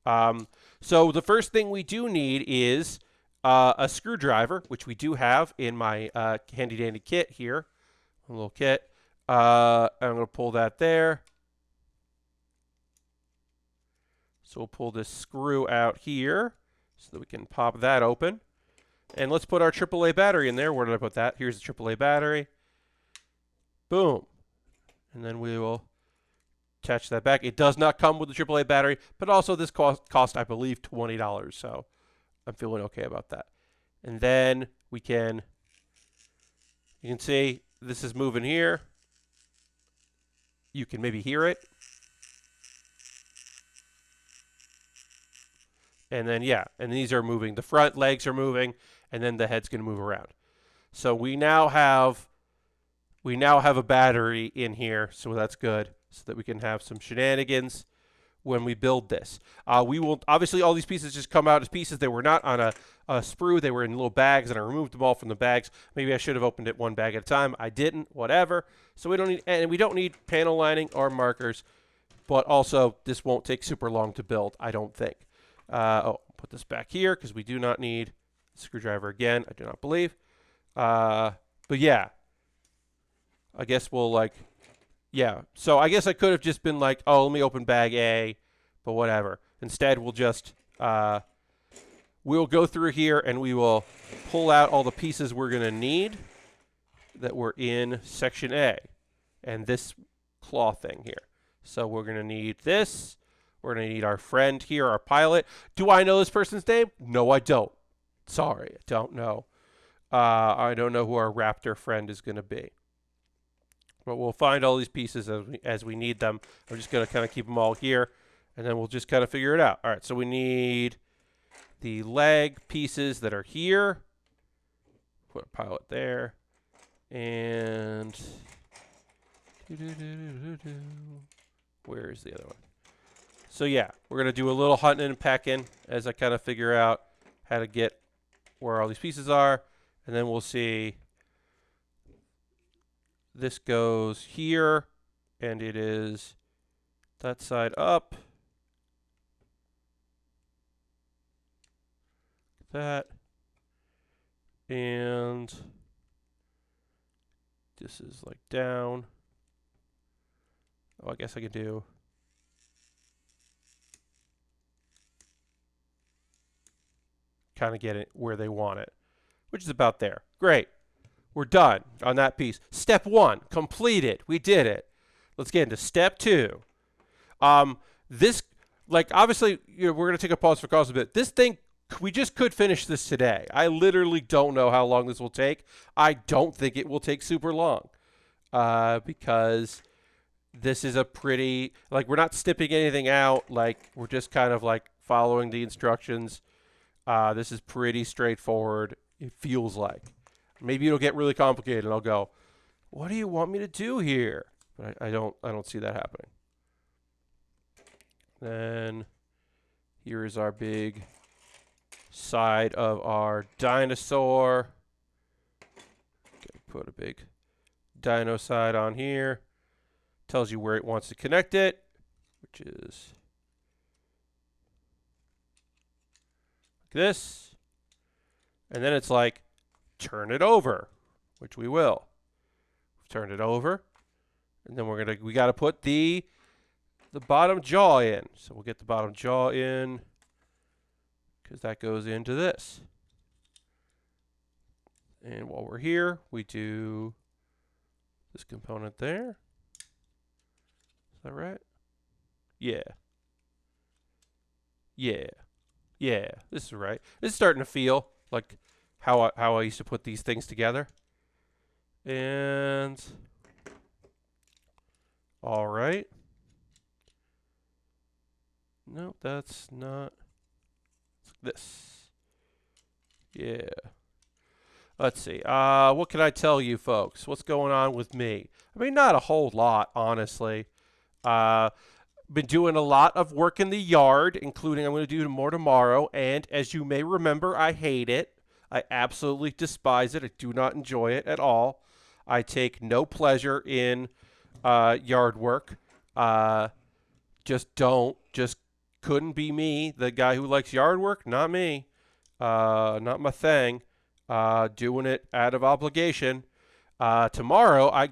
So the first thing we do need is a screwdriver, which we do have in my handy-dandy kit here. A little kit. I'm going to pull that there. So we'll pull this screw out here so that we can pop that open. And let's put our AAA battery in there. Where did I put that? Here's the AAA battery. Boom. And then we will attach that back. It does not come with the AAA battery, but also this cost I believe, $20. So I'm feeling okay about that. And then you can see this is moving here. You can maybe hear it. And then, and these are moving. The front legs are moving, and then the head's going to move around. So we now have a battery in here, so that's good, so that we can have some shenanigans when we build this. We will, obviously, all these pieces just come out as pieces. They were not on a sprue. They were in little bags, and I removed them all from the bags. Maybe I should have opened it one bag at a time. I didn't, whatever. So we don't need panel lining or markers, but also this won't take super long to build, I don't think. Put this back here because we do not need a screwdriver again. I do not believe. But yeah, I guess we'll So I guess I could have just been like, oh, let me open bag A, but whatever. Instead, we'll just we'll go through here and we will pull out all the pieces we're gonna need that were in section A, and this claw thing here. So we're gonna need this. We're going to need our friend here, our pilot. Do I know this person's name? No, I don't. Sorry, I don't know. I don't know who our raptor friend is going to be. But we'll find all these pieces as we need them. I'm just going to kind of keep them all here, and then we'll just kind of figure it out. All right, so we need the leg pieces that are here. Put a pilot there. And where is the other one? So yeah, we're going to do a little hunting and pecking as I kind of figure out how to get where all these pieces are. And then we'll see. This goes here, and it is that side up. That. And this is like down. Oh, I guess I could do. Kind of get it where they want it, which is about there. Great. We're done on that piece. Step 1, completed. We did it. Let's get into step 2. This, like, obviously, you know, we're going to take a pause for cause a bit. This thing, we just could finish this today. I literally don't know how long this will take. I don't think it will take super long because this is a pretty, like, we're not snipping anything out. Like, we're just kind of, like, following the instructions. This is pretty straightforward, it feels like. Maybe it'll get really complicated and I'll go, what do you want me to do here? But I don't see that happening. Then here is our big side of our dinosaur. Put a big dino side on here. Tells you where it wants to connect it, which is like this. And then it's like, turn it over, which we will. Turn it over, and then we got to put the bottom jaw in. So we'll get the bottom jaw in because that goes into this. And while we're here, we do this component there. Is that right? Yeah. Yeah. Yeah. This is right. This is starting to feel like how I used to put these things together. And all right. No, that's not. It's this. Yeah. Let's see. What can I tell you folks? What's going on with me? I mean, not a whole lot, honestly. Been doing a lot of work in the yard, including I'm going to do more tomorrow. And as you may remember, I hate it. I absolutely despise it. I do not enjoy it at all. I take no pleasure in yard work. Just don't. Just couldn't be me. The guy who likes yard work, not me. Not my thing. Doing it out of obligation. Tomorrow I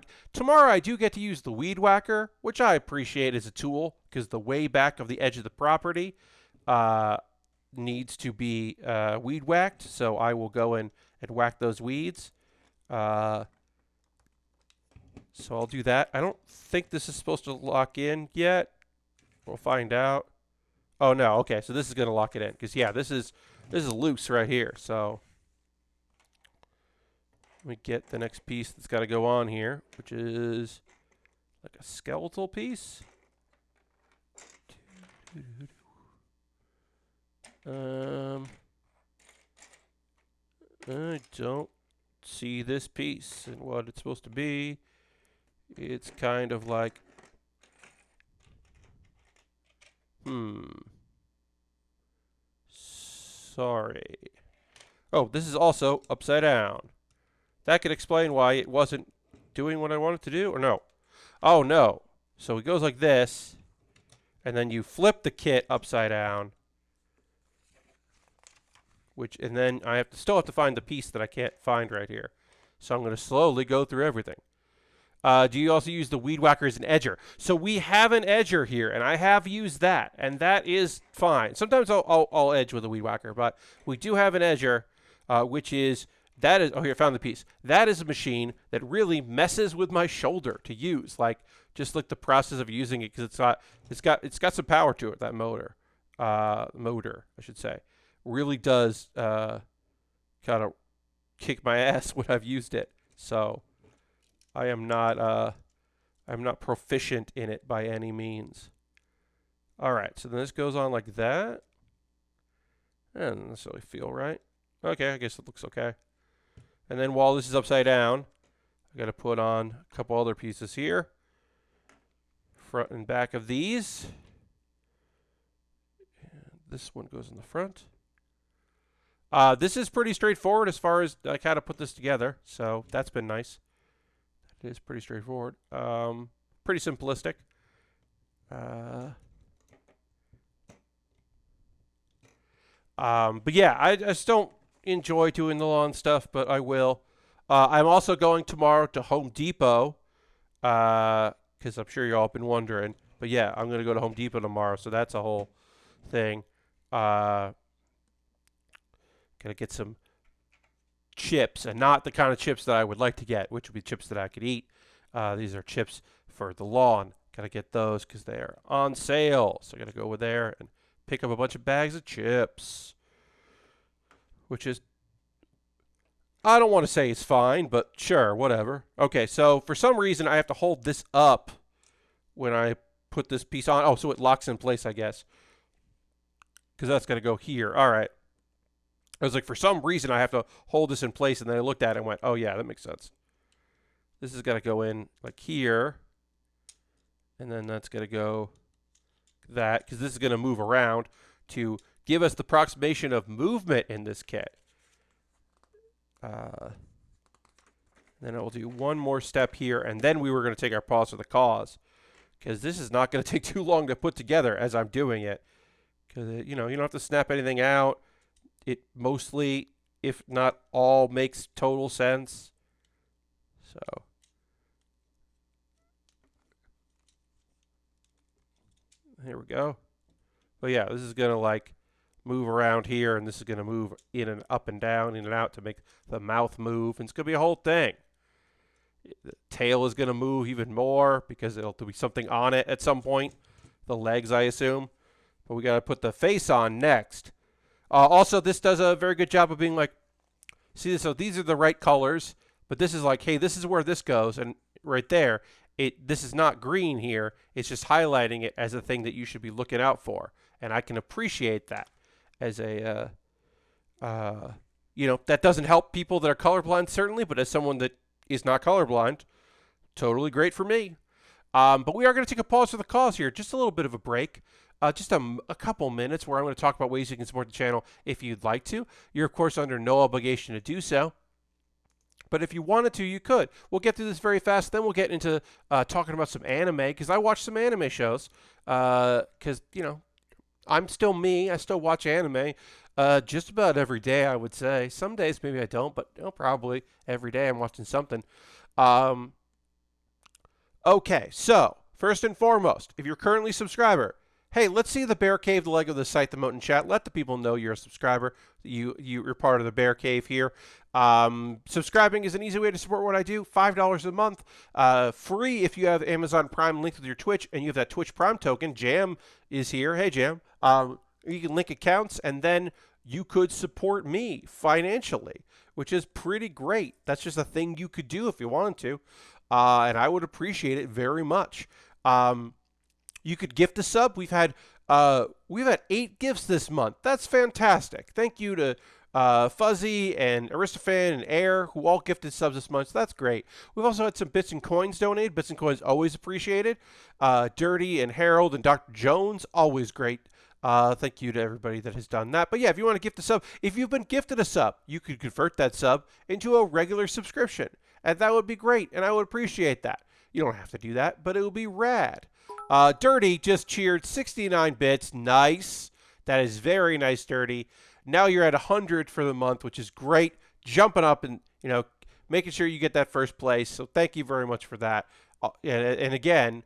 do get to use the weed whacker, which I appreciate as a tool because the way back of the edge of the property needs to be weed whacked. So I will go in and whack those weeds. So I'll do that. I don't think this is supposed to lock in yet. We'll find out. Oh no, okay. So this is gonna lock it in because yeah, this is loose right here. So let me get the next piece that's got to go on here, which is like a skeletal piece. I don't see this piece and what it's supposed to be. It's kind of like, sorry. Oh, this is also upside down. That could explain why it wasn't doing what I wanted to do, or no? Oh, no. So it goes like this, and then you flip the kit upside down, and then I still have to find the piece that I can't find right here. So I'm going to slowly go through everything. Do you also use the weed whacker as an edger? So we have an edger here, and I have used that, and that is fine. Sometimes I'll edge with a weed whacker, but we do have an edger, which is... That is, oh, here, I found the piece. That is a machine that really messes with my shoulder to use, like just like the process of using it, because it's got some power to it. That motor, I should say, really does kind of kick my ass when I've used it. So I'm not proficient in it by any means. All right, so then this goes on like that. That doesn't necessarily feel right. Okay, I guess it looks okay. And then while this is upside down, I got to put on a couple other pieces here. Front and back of these. this one goes in the front. This is pretty straightforward as far as like how to put this together, so that's been nice. It is pretty straightforward. Pretty simplistic. But yeah, I just don't enjoy doing the lawn stuff, but I will. I'm also going tomorrow to Home Depot, because I'm sure you all have been wondering. But yeah, I'm going to go to Home Depot tomorrow, so that's a whole thing. Gonna get some chips, and not the kind of chips that I would like to get, which would be chips that I could eat. These are chips for the lawn. Gotta get those because they are on sale. So I gotta go over there and pick up a bunch of bags of chips, which is, I don't want to say it's fine, but sure, whatever. Okay, so for some reason I have to hold this up when I put this piece on. Oh, so it locks in place, I guess, because that's gonna go here. All right. I was like, for some reason I have to hold this in place, and then I looked at it and went, oh yeah, that makes sense. This is gonna go in like here, and then that's gonna go that, because this is gonna move around to give us the approximation of movement in this kit. Then it will do one more step here, and then we were going to take our pause for the cause, because this is not going to take too long to put together as I'm doing it, because you don't have to snap anything out. It mostly, if not all, makes total sense. So here we go. But yeah, this is going to like move around here, and this is going to move in and up and down, in and out to make the mouth move, and it's going to be a whole thing. The tail is going to move even more because there'll be something on it at some point. The legs, I assume. But we got to put the face on next. Also, this does a very good job of being like, see, so these are the right colors, but this is like, hey, this is where this goes, and right there, this is not green here. It's just highlighting it as a thing that you should be looking out for, and I can appreciate that as a, that doesn't help people that are colorblind, certainly, but as someone that is not colorblind, totally great for me. But we are going to take a pause for the cause here, just a little bit of a break. Just a couple minutes where I'm going to talk about ways you can support the channel if you'd like to. You're, of course, under no obligation to do so. But if you wanted to, you could. We'll get through this very fast. Then we'll get into talking about some anime, because I watch some anime shows. Because, I'm still me. I still watch anime just about every day, I would say. Some days maybe I don't, but probably every day I'm watching something. Okay, so first and foremost, if you're currently a subscriber, hey, let's see the Bear Cave, the Lego, the site, the moat, and chat. Let the people know you're a subscriber. You're part of the Bear Cave here. Subscribing is an easy way to support what I do. $5 a month. Free if you have Amazon Prime linked with your Twitch, and you have that Twitch Prime token. Jam is here. Hey, Jam. You can link accounts, and then you could support me financially, which is pretty great. That's just a thing you could do if you wanted to, and I would appreciate it very much. You could gift a sub. We've had 8 gifts this month. That's fantastic. Thank you to Fuzzy and Aristophan and Air, who all gifted subs this month. So that's great. We've also had some bits and coins donated. Bits and coins always appreciated. Dirty and Harold and Dr. Jones, always great. Thank you to everybody that has done that. But yeah, if you want to gift a sub, if you've been gifted a sub, you could convert that sub into a regular subscription. And that would be great, and I would appreciate that. You don't have to do that, but it would be rad. Dirty just cheered 69 bits. Nice. That is very nice, Dirty. Now you're at 100 for the month, which is great. Jumping up and, making sure you get that first place. So thank you very much for that. And again,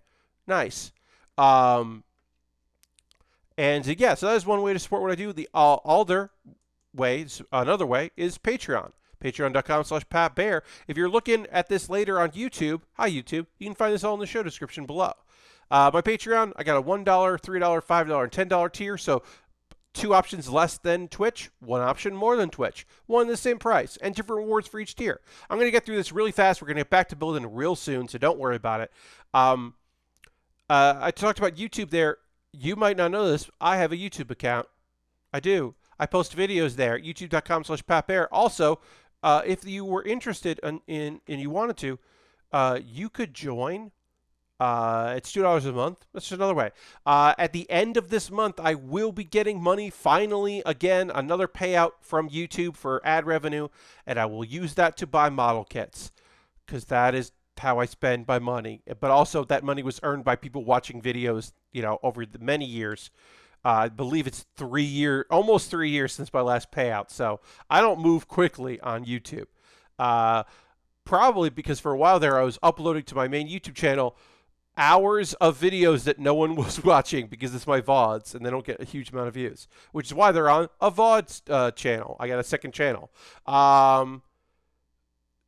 nice. And yeah, so that is one way to support what I do. The another way is Patreon. Patreon.com/PatBear. If you're looking at this later on YouTube, hi YouTube, you can find this all in the show description below. My Patreon, I got a $1, $3, $5, and $10 tier, so 2 options less than Twitch, 1 option more than Twitch, 1 the same price, and different rewards for each tier. I'm going to get through this really fast. We're going to get back to building real soon, so don't worry about it. I talked about YouTube there. You might not know this. I have a YouTube account. I do. I post videos there, youtube.com/PatBear. Also, if you were interested in and you wanted to, you could join It's $2 a month. That's just another way. At the end of this month, I will be getting money finally again, another payout from YouTube for ad revenue, and I will use that to buy model kits because that is how I spend my money. But also, that money was earned by people watching videos, over the many years. I believe it's almost 3 years since my last payout. So I don't move quickly on YouTube. Probably because for a while there, I was uploading to my main YouTube channel hours of videos that no one was watching because it's my VODs and they don't get a huge amount of views, which is why they're on a VODs channel. I got a second channel.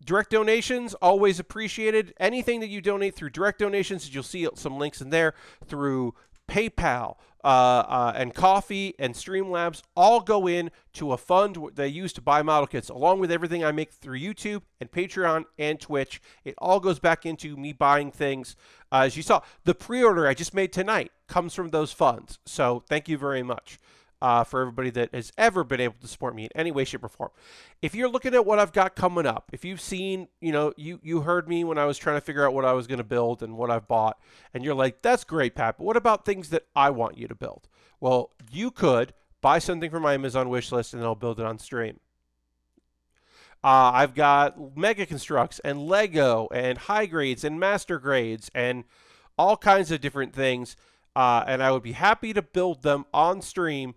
Direct donations, always appreciated. Anything that you donate through direct donations, you'll see some links in there through PayPal and Coffee and Streamlabs, all go in to a fund they use to buy model kits, along with everything I make through YouTube and Patreon and Twitch. It all goes back into me buying things. As you saw, the pre-order I just made tonight comes from those funds. So thank you very much for everybody that has ever been able to support me in any way, shape, or form. If you're looking at what I've got coming up, if you've seen, you heard me when I was trying to figure out what I was going to build and what I've bought, and you're like, that's great, Pat, but what about things that I want you to build? Well, you could buy something from my Amazon wish list and I'll build it on stream. I've got Mega Constructs and Lego and high grades and master grades and all kinds of different things, and I would be happy to build them on stream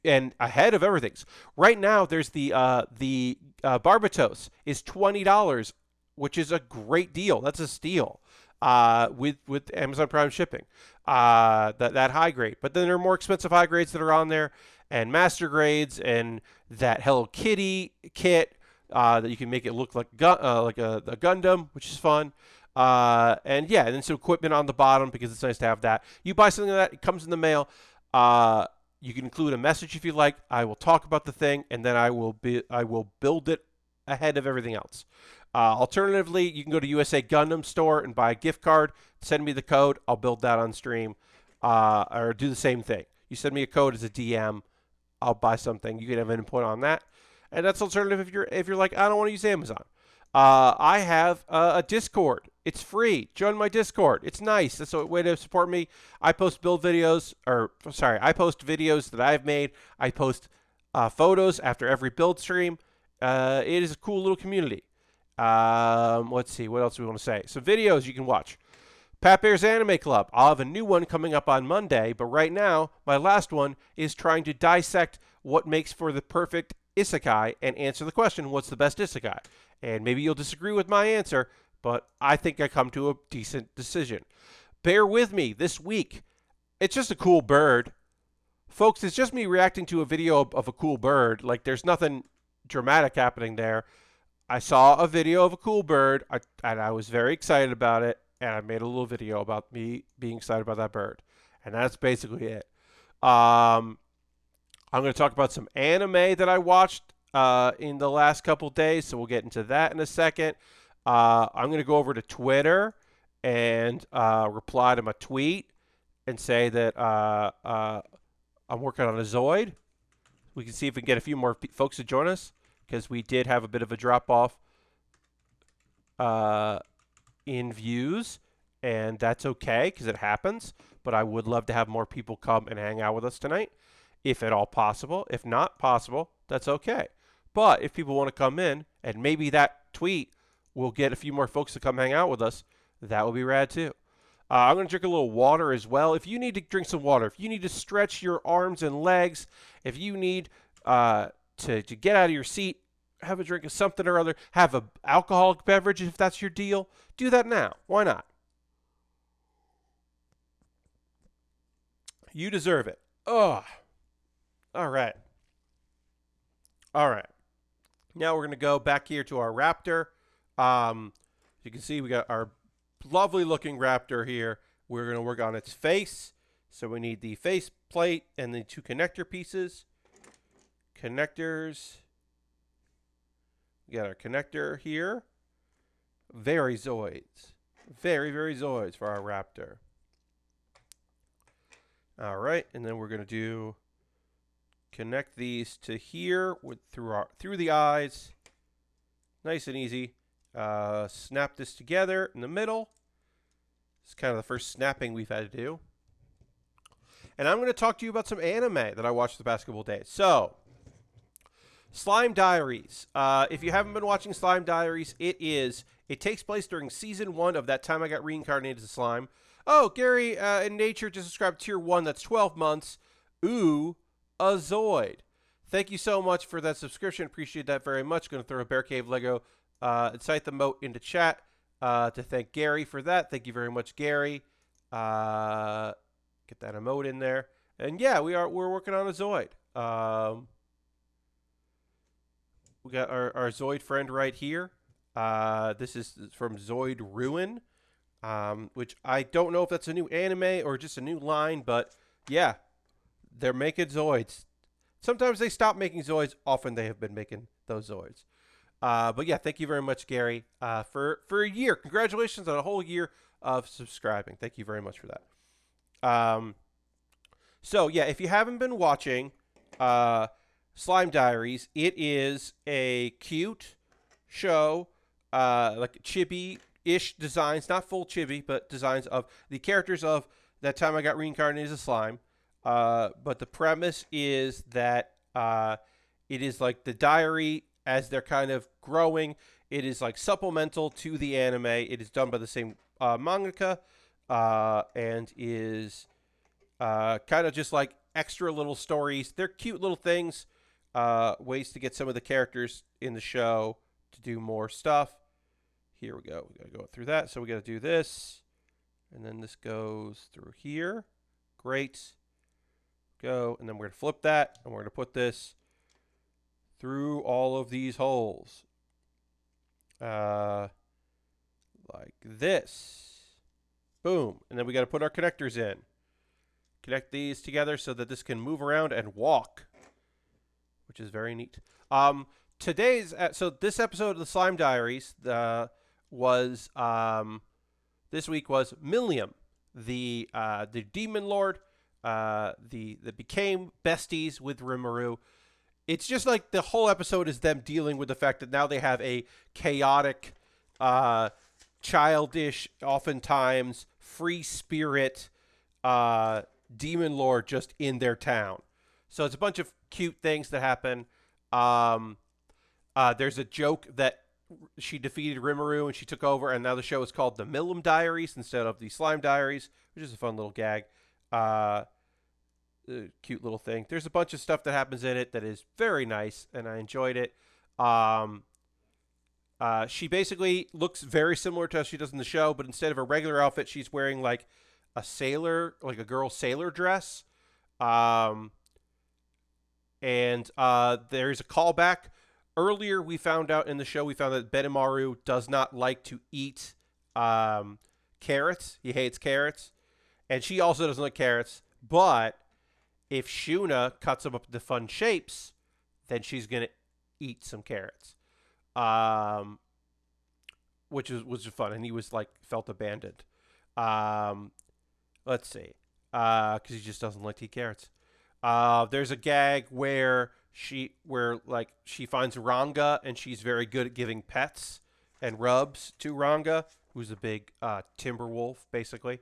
and ahead of everything. Right now, there's the Barbatos is $20, which is a great deal. That's a steal with Amazon Prime shipping. That high grade, but then there are more expensive high grades that are on there, and master grades, and that Hello Kitty kit that you can make it look like a Gundam, which is fun. And then some equipment on the bottom because it's nice to have that. You buy something like that, it comes in the mail. You can include a message if you like. I will talk about the thing, and then I will build it ahead of everything else. Alternatively, you can go to USA Gundam store and buy a gift card. Send me the code. I'll build that on stream, or do the same thing. You send me a code as a DM. I'll buy something. You can have input on that, and that's alternative if you're like, I don't want to use Amazon. I have a Discord. It's free. Join my Discord. It's nice. That's a way to support me. I post I post videos that I've made. I post photos after every build stream. It is a cool little community. Let's see. What else do we want to say? Some videos you can watch. Pat Bear's Anime Club. I'll have a new one coming up on Monday, but right now, my last one is trying to dissect what makes for the perfect isekai and answer the question, what's the best isekai? And maybe you'll disagree with my answer, but I think I come to a decent decision. Bear with me this week. It's just a cool bird. Folks, it's just me reacting to a video of a cool bird. Like, there's nothing dramatic happening there. I saw a video of a cool bird, and I was very excited about it, and I made a little video about me being excited about that bird. And that's basically it. I'm going to talk about some anime that I watched in the last couple days, so we'll get into that in a second. I'm going to go over to Twitter and reply to my tweet and say that I'm working on a Zoid. We can see if we can get a few more folks to join us, because we did have a bit of a drop-off in views, and that's okay because it happens. But I would love to have more people come and hang out with us tonight, if at all possible. If not possible, that's okay. But if people want to come in, and maybe that tweet will get a few more folks to come hang out with us, that would be rad too. I'm going to drink a little water as well. If you need to drink some water, if you need to stretch your arms and legs, if you need to get out of your seat, have a drink of something or other, have an alcoholic beverage if that's your deal, do that now. Why not? You deserve it. Oh, all right. All right. Now we're going to go back here to our Raptor. You can see we got our lovely looking Raptor here. We're going to work on its face. So we need the face plate and the two connector pieces. Connectors. We got our connector here. Very Zoids. Very, very Zoids for our Raptor. All right, and then we're going to connect these to here through the eyes. Nice and easy. Snap this together in the middle. It's kind of the first snapping we've had to do. And I'm going to talk to you about some anime that I watched the past couple of days. So, Slime Diaries. If you haven't been watching Slime Diaries, it takes place during season 1 of That Time I Got Reincarnated as a Slime. Oh, Gary in Nature just subscribed to tier 1. That's 12 months. Ooh, a Zoid. Thank you so much for that subscription. Appreciate that very much. Going to throw a Bear Cave Lego Incite the Moat into chat to thank Gary for that. Thank you very much, Gary. Get that emote in there. And yeah, we're working on a Zoid. We got our Zoid friend right here. This is from Zoid Ruin, which I don't know if that's a new anime or just a new line, but yeah, they're making Zoids. Sometimes they stop making Zoids. Often they have been making those Zoids. But yeah, thank you very much, Gary, for a year. Congratulations on a whole year of subscribing. Thank you very much for that. So yeah, if you haven't been watching Slime Diaries, it is a cute show, like chibi-ish designs, not full chibi, but designs of the characters of That Time I Got Reincarnated as a Slime. But the premise is that it is like the diary as they're kind of growing. It is like supplemental to the anime. It is done by the same mangaka and is kind of just like extra little stories. They're cute little things, ways to get some of the characters in the show to do more stuff. Here we go. We got to go through that. So we got to do this. And then this goes through here. Great. Go. And then we're going to flip that. And we're going to put this through all of these holes. Like this. Boom. And then we got to put our connectors in. Connect these together so that this can move around and walk, which is very neat. So this episode of the Slime Diaries was this week was Millennium, the demon lord, that became besties with Rimuru. It's just like the whole episode is them dealing with the fact that now they have a chaotic, childish, oftentimes free spirit demon lord just in their town. So it's a bunch of cute things that happen. There's a joke that she defeated Rimuru and she took over, and now the show is called the Millennium Diaries instead of the Slime Diaries, which is a fun little gag. Cute little thing. There's a bunch of stuff that happens in it that is very nice, and I enjoyed it. She basically looks very similar to how she does in the show, but instead of a regular outfit, she's wearing like a sailor, like a girl sailor dress. And there's a callback. Earlier, we found out in the show, that Benimaru does not like to eat carrots. He hates carrots. And she also doesn't like carrots. But if Shuna cuts them up into fun shapes, then she's going to eat some carrots. Which was fun. And he was like, felt abandoned. Let's see. Because he just doesn't like to eat carrots. There's a gag where she finds Ranga and she's very good at giving pets and rubs to Ranga, who's a big timber wolf, basically.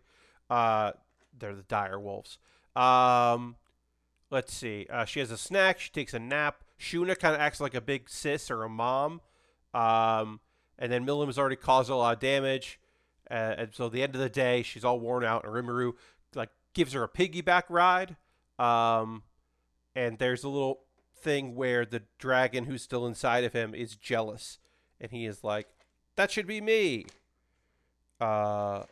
They're the dire wolves. Let's see. She has a snack. She takes a nap. Shuna kind of acts like a big sis or a mom. And then Millennium's already caused a lot of damage. And so at the end of the day, she's all worn out, and Rimuru like gives her a piggyback ride. And there's a little thing where the dragon who's still inside of him is jealous, and he is like, "That should be me." Oh,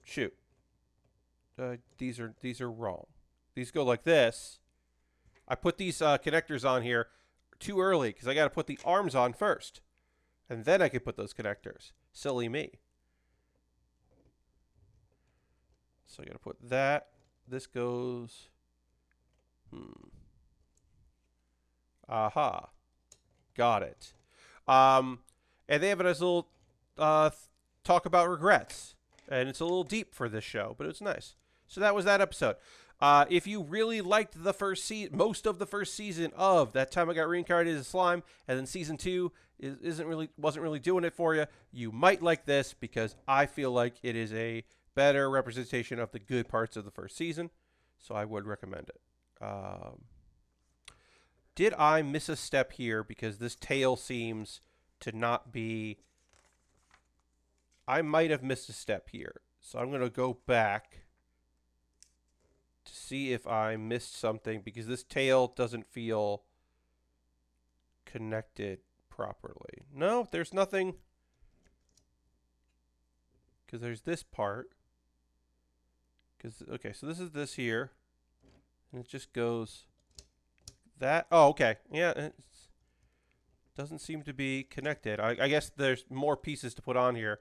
shoot. These are wrong. These go like this. I put these connectors on here too early because I got to put the arms on first, and then I can put those connectors. Silly me. So I got to put that. This goes. Aha. Got it. And they have a nice little talk about regrets. And it's a little deep for this show, but it's nice. So that was that episode. If you really liked the most of the first season of That Time I Got Reincarnated as a Slime, and then season 2 wasn't really doing it for you, you might like this because I feel like it is a better representation of the good parts of the first season. So I would recommend it. Did I miss a step here? Because this tail seems to not be... I might have missed a step here. So I'm going to go back to see if I missed something, because this tail doesn't feel connected properly. No, there's nothing. Because there's this part. Okay, so this is this here. And it just goes that. Oh, okay. Yeah, it doesn't seem to be connected. I guess there's more pieces to put on here.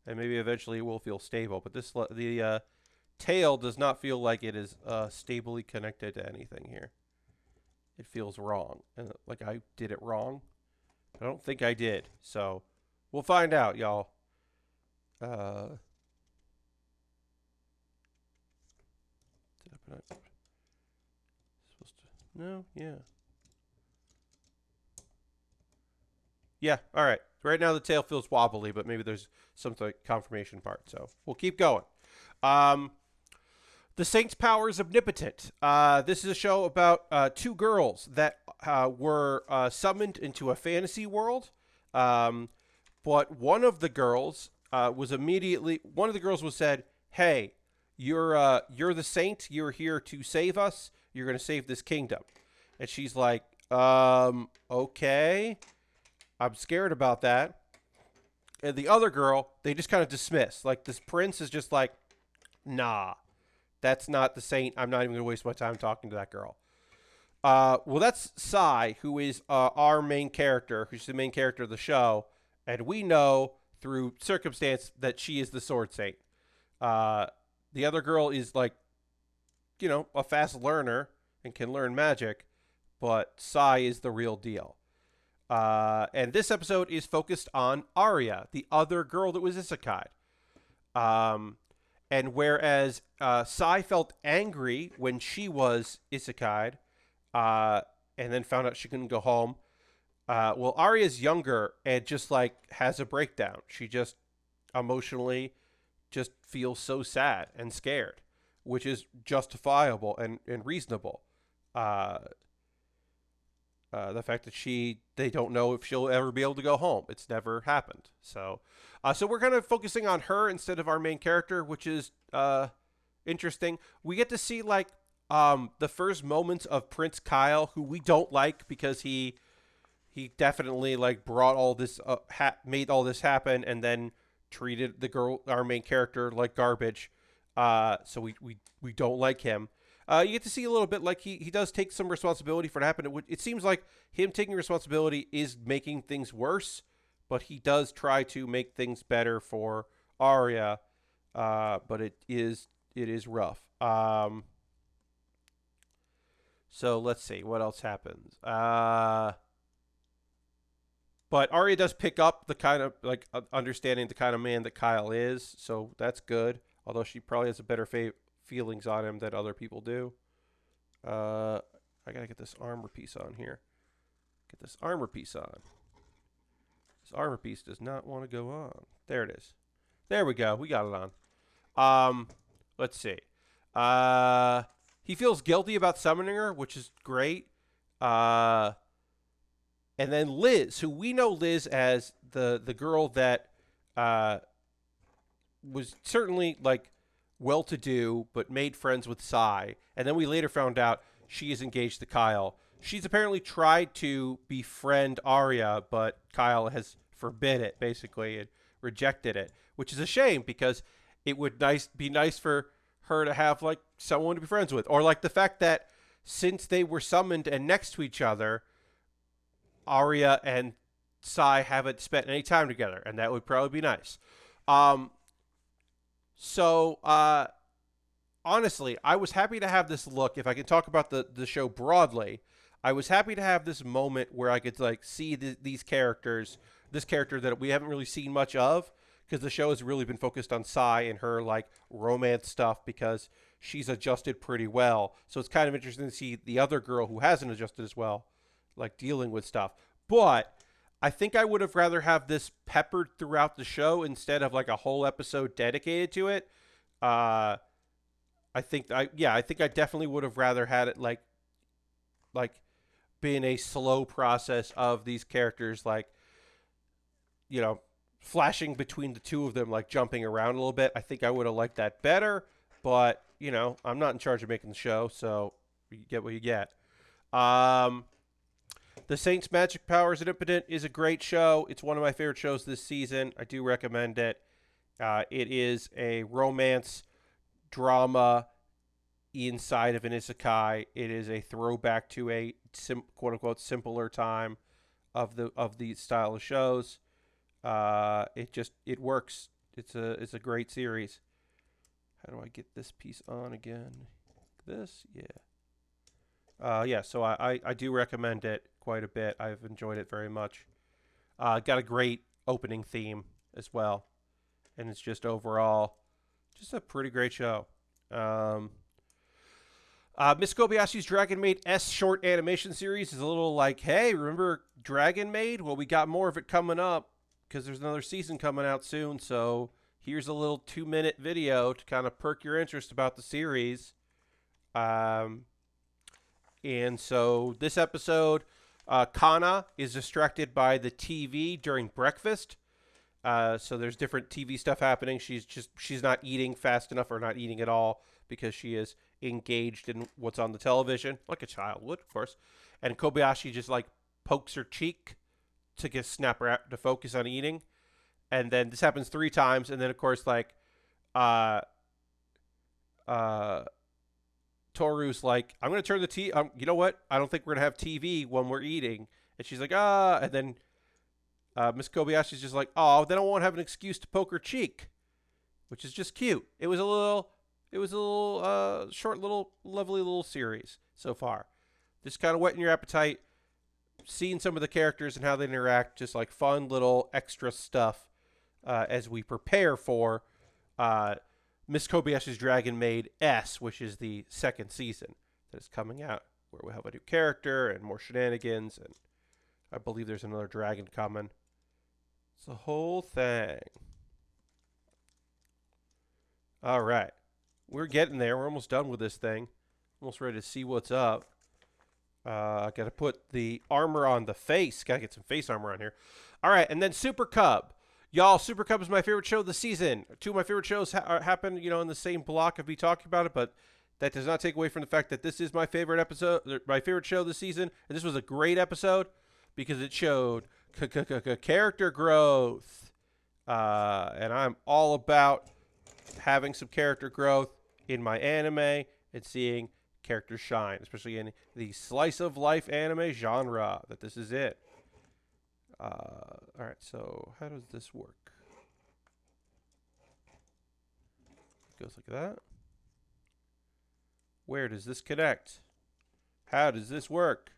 And maybe eventually it will feel stable. But the tail does not feel like it is stably connected to anything here. It feels wrong. And like I did it wrong. I don't think I did. So we'll find out, y'all. No, yeah. Yeah, all right. Right now the tail feels wobbly, but maybe there's some confirmation part. So we'll keep going. The Saint's Power is Omnipotent. This is a show about two girls that were summoned into a fantasy world. But one of the girls was said, "Hey, you're the saint. You're here to save us. You're going to save this kingdom." And she's like, okay. I'm scared about that. And the other girl, they just kind of dismiss. Like, this prince is just like, nah, that's not the saint. I'm not even going to waste my time talking to that girl. Well, that's Sai, who is our main character, who's the main character of the show. And we know through circumstance that she is the sword saint. The other girl is like, you know, a fast learner and can learn magic. But Sai is the real deal. And this episode is focused on Arya, the other girl that was isekai'd. And whereas Sai felt angry when she was isekai'd, and then found out she couldn't go home, well, Arya's younger and just like has a breakdown. She just emotionally just feels so sad and scared, which is justifiable and reasonable. The fact that they don't know if she'll ever be able to go home. It's never happened. So we're kind of focusing on her instead of our main character, which is interesting. We get to see like the first moments of Prince Kyle, who we don't like because he definitely like brought all this made all this happen, and then treated the girl, our main character, like garbage. So we don't like him. You get to see a little bit like he does take some responsibility for what happened. It seems like him taking responsibility is making things worse, but he does try to make things better for Arya. But it is rough. So let's see what else happens. But Arya does pick up the kind of like understanding the kind of man that Kyle is, so that's good. Although she probably has a better feelings on him that other people do. I gotta get this armor piece on here. Get this armor piece on. This armor piece does not want to go on. There it is. There we go. We got it on. Let's see. He feels guilty about summoning her, which is great. And then Liz, who we know Liz as the girl that was certainly like well-to-do, but made friends with Sai. And then we later found out she is engaged to Kyle. She's apparently tried to befriend Arya, but Kyle has forbid it, basically, and rejected it, which is a shame because it would be nice for her to have like someone to be friends with. Or like the fact that since they were summoned and next to each other, Arya and Sai haven't spent any time together, and that would probably be nice. So, honestly, I was happy to have this look. If I can talk about the show broadly, I was happy to have this moment where I could like see these characters, this character that we haven't really seen much of, because the show has really been focused on Sai and her like romance stuff, because she's adjusted pretty well. So it's kind of interesting to see the other girl who hasn't adjusted as well, like dealing with stuff. But I think I would have rather have this peppered throughout the show instead of like a whole episode dedicated to it. I think I definitely would have rather had it like been a slow process of these characters, like, you know, flashing between the two of them, like jumping around a little bit. I think I would have liked that better, but you know, I'm not in charge of making the show, so you get what you get. The Saints Magic Powers and Impotent is a great show. It's one of my favorite shows this season. I do recommend it. It is a romance drama inside of an isekai. It is a throwback to a quote unquote simpler time of the style of shows. It works. It's a great series. How do I get this piece on again? This, yeah. So I do recommend it quite a bit. I've enjoyed it very much. Got a great opening theme as well, and it's just overall just a pretty great show. Miss Kobayashi's Dragon Maid S short animation series is a little like, hey, remember Dragon Maid? Well, we got more of it coming up because there's another season coming out soon. So here's a little 2-minute video to kind of perk your interest about the series. And so this episode, Kana is distracted by the TV during breakfast. So there's different TV stuff happening. She's not eating fast enough or not eating at all because she is engaged in what's on the television, like a child would, of course. And Kobayashi just like pokes her cheek to get snap her out to focus on eating. And then this happens 3 times, and then of course like Toru's like, I'm gonna turn the TV. You know what? I don't think we're gonna have TV when we're eating. And she's like, and then Miss Kobayashi's just like, oh, then I won't have an excuse to poke her cheek, which is just cute. It was a little short, little lovely little series so far. Just kind of whetting your appetite, seeing some of the characters and how they interact, just like fun little extra stuff as we prepare for Miss Kobayashi's Dragon Maid S, which is the 2nd season that is coming out, where we have a new character and more shenanigans, and I believe there's another dragon coming. It's the whole thing. All right. We're getting there. We're almost done with this thing. Almost ready to see what's up. I got to put the armor on the face. Got to get some face armor on here. All right, and then Super Cub. Y'all, Super Cub is my favorite show of the season. 2 of my favorite shows happen, in the same block of me talking about it, but that does not take away from the fact that this is my favorite episode, my favorite show this season. And this was a great episode because it showed character growth. And I'm all about having some character growth in my anime and seeing characters shine, especially in the slice of life anime genre. That this is it. All right, so how does this work? It goes like that. Where does this connect? How does this work?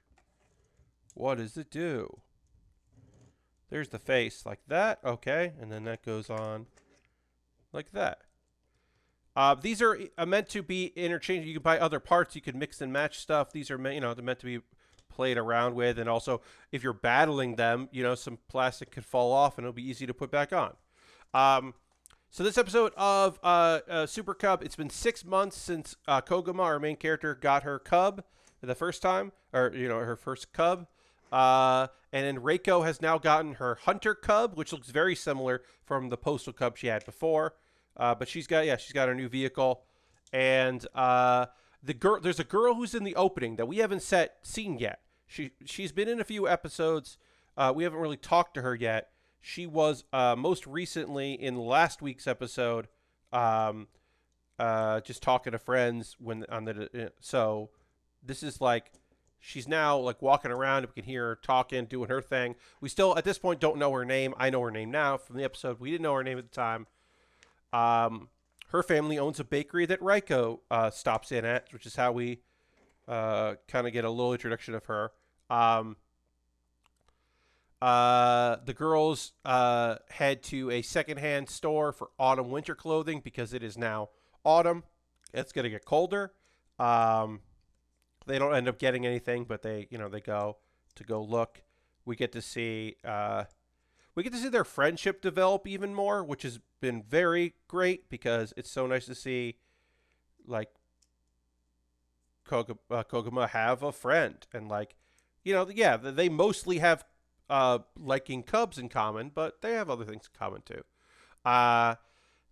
What does it do? There's the face like that. Okay, and then that goes on like that. These are meant to be interchangeable. You can buy other parts. You can mix and match stuff. These are they're meant to be played around with, and also if you're battling them, some plastic could fall off, and it'll be easy to put back on. So this episode of Super Cub, it's been 6 months since Koguma, our main character, got her cub the first time, or her first cub. And then Reiko has now gotten her hunter cub, which looks very similar from the postal cub she had before. But she's got her new vehicle, and there's a girl who's in the opening that we haven't seen yet. She's been in a few episodes. We haven't really talked to her yet. She was most recently in last week's episode, just talking to friends so this is like she's now like walking around. We can hear her talking, doing her thing. We still at this point don't know her name. I know her name now from the episode. We didn't know her name at the time. Her family owns a bakery that Reiko stops in at, which is how we kind of get a little introduction of her. The girls head to a secondhand store for autumn winter clothing because it is now autumn. It's going to get colder. They don't end up getting anything, but they go look. We get to see their friendship develop even more, which has been very great because it's so nice to see like Koguma have a friend, and like they mostly have liking cubs in common, but they have other things in common too.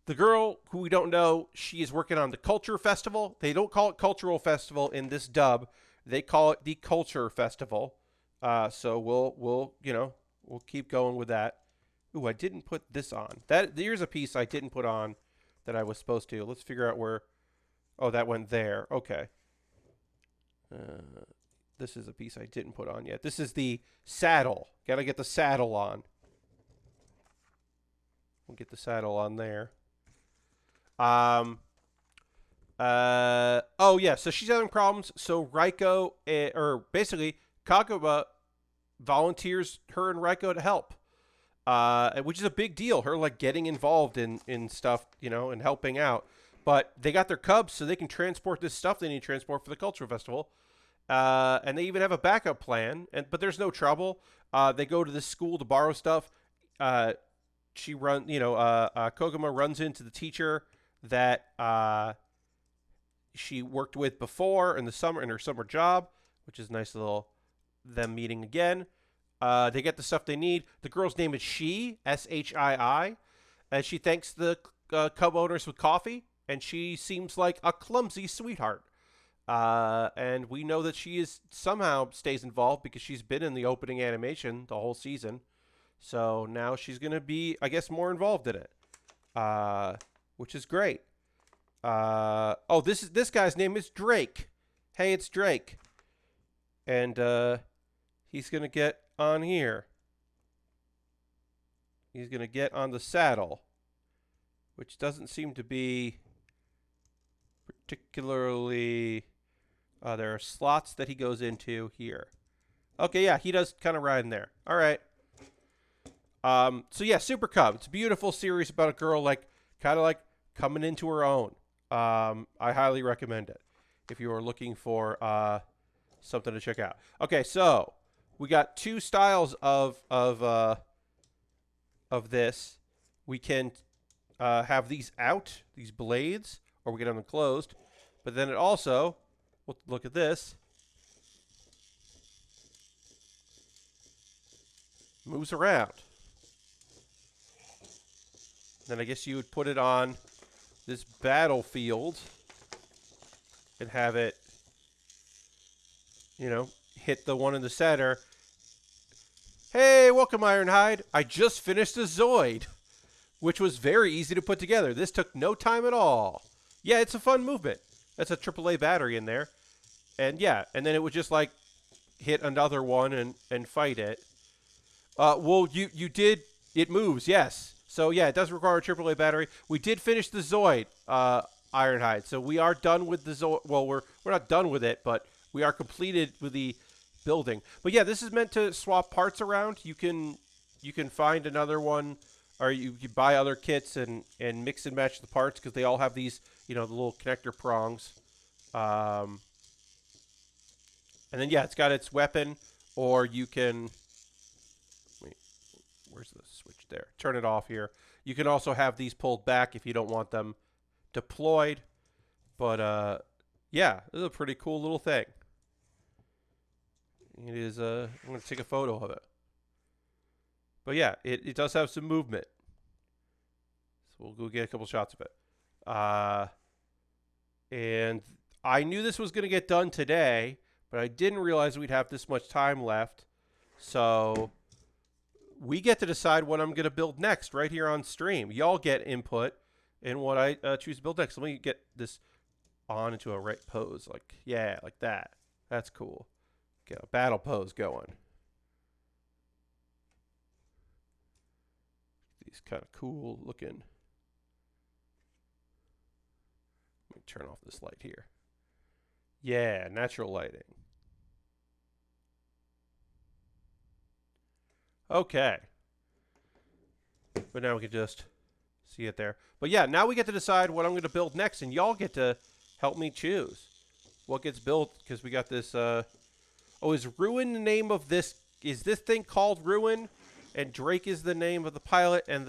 The girl who we don't know, she is working on the Culture Festival. They don't call it Cultural Festival in this dub. They call it the Culture Festival. So we'll keep going with that. Ooh, I didn't put this on. Here's a piece I didn't put on that I was supposed to. Let's figure out where. Oh, that went there. Okay. This is a piece I didn't put on yet. This is the saddle. Got to get the saddle on. We'll get the saddle on there. Oh yeah, so she's having problems. So Raiko, or basically Kagura, volunteers her and Raiko to help, which is a big deal. Her like getting involved in stuff, and helping out. But they got their cubs, so they can transport this stuff they need to transport for the Cultural Festival. And they even have a backup plan. But there's no trouble. They go to this school to borrow stuff. Koguma runs into the teacher that she worked with before in her summer job, which is nice little them meeting again. They get the stuff they need. The girl's name is Shii, Shii, and she thanks the cub owners with coffee, and she seems like a clumsy sweetheart. And we know that she somehow stays involved because she's been in the opening animation the whole season. So now she's going to be, I guess, more involved in it, which is great. This guy's name is Drake. Hey, it's Drake. And he's going to get on here. He's going to get on the saddle, which doesn't seem to be particularly... there are slots that he goes into here. Okay, yeah, he does kind of ride in there. All right. So yeah, Super Cub. It's a beautiful series about a girl kind of coming into her own. I highly recommend it if you are looking for something to check out. Okay, so we got two styles of this. We can have these out, these blades, or we can have them closed. But then it also, look at this, moves around. Then I guess you would put it on this battlefield and have it, hit the one in the center. Hey, welcome, Ironhide. I just finished a Zoid, which was very easy to put together. This took no time at all. Yeah, it's a fun movement. That's a AAA battery in there. And yeah, and then it would just hit another one and fight it. You did, it moves, yes. So yeah, it does require a AAA battery. We did finish the Zoid, Ironhide. So we are done with the Zoid. Well, we're not done with it, but we are completed with the building. But yeah, this is meant to swap parts around. You can find another one, or you buy other kits and mix and match the parts because they all have these, the little connector prongs. And then yeah, it's got its weapon, or you can. Where's the switch there? Turn it off here. You can also have these pulled back if you don't want them deployed. But yeah, this is a pretty cool little thing. It is. I'm going to take a photo of it. But yeah, it does have some movement. So we'll go get a couple shots of it. And I knew this was going to get done today, but I didn't realize we'd have this much time left. So we get to decide what I'm going to build next right here on stream. Y'all get input in what I choose to build next. Let me get this on into a right pose. Like that. That's cool. Get a battle pose going. These kind of cool looking. Let me turn off this light here. Yeah, natural lighting. Okay. But now we can just see it there. But yeah, now we get to decide what I'm going to build next, and y'all get to help me choose what gets built, because we got this. Oh, is Ruin the name of this? Is this thing called Ruin? And Drake is the name of the pilot, and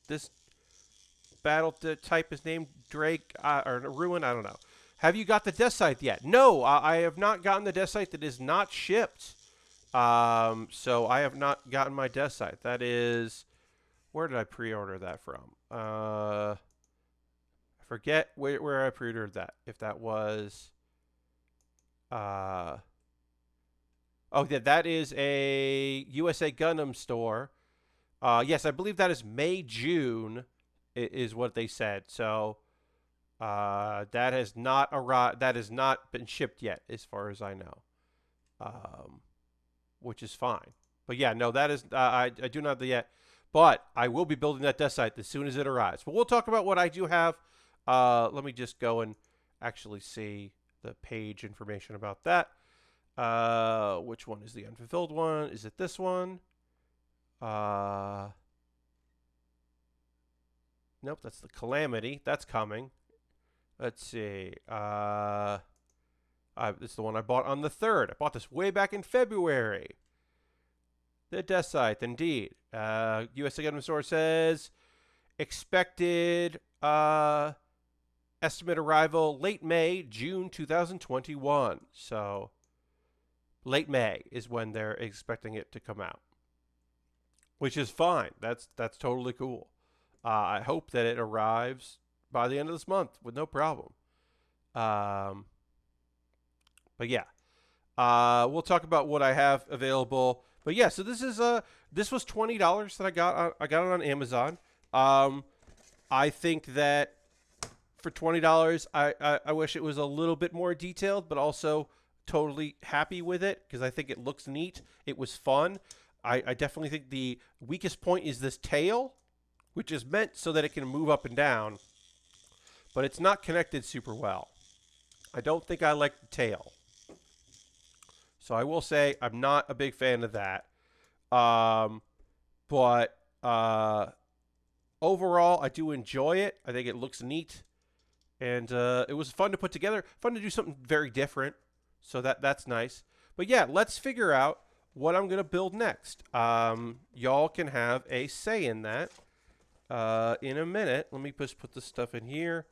this battle type is named Drake or Ruin. I don't know. Have you got the death scythe yet? No, I have not gotten the death scythe. That is not shipped. So I have not gotten my death scythe. That is, where did I pre-order that from? I forget where I pre-ordered that. If that was, oh yeah, that is a USA Gundam store. Yes, I believe that is May, June, is what they said. So that has not arrived. That has not been shipped yet, as far as I know. Which is fine. But yeah, no, that is I do not have that yet. But I will be building that death scythe as soon as it arrives. But we'll talk about what I do have. Let me just go and actually see the page information about that. Which one is the unfulfilled one? Is it this one? Nope, that's the Calamity. That's coming. Let's see. This is the one I bought on the 3rd. I bought this way back in February. The Death Scythe, indeed. USA Gundam Store says expected estimate arrival late May, June 2021. So late May is when they're expecting it to come out, which is fine. That's totally cool. I hope that it arrives by the end of this month with no problem. But yeah, we'll talk about what I have available. But yeah, so this is this was $20 that I got it on Amazon. I think that for $20, I wish it was a little bit more detailed, but also totally happy with it because I think it looks neat. It was fun. I definitely think the weakest point is this tail, which is meant so that it can move up and down, but it's not connected super well. I don't think I like the tail. So I will say I'm not a big fan of that. But overall, I do enjoy it. I think it looks neat. And it was fun to put together. Fun to do something very different. So that's nice. But yeah, let's figure out what I'm going to build next. Y'all can have a say in that in a minute. Let me just put this stuff in here.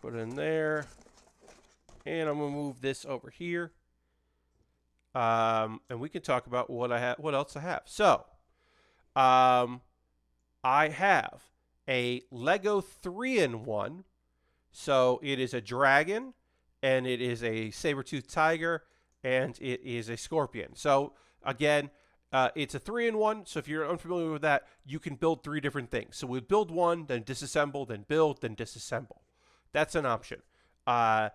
Put it in there. And I'm going to move this over here. And we can talk about what else I have. So, I have a Lego 3-in-1. So it is a dragon, and it is a saber-toothed tiger, and it is a scorpion. So again, it's a 3-in-1. So if you're unfamiliar with that, you can build 3 different things. So we build one, then disassemble, then build, then disassemble. That's an option. Yeah,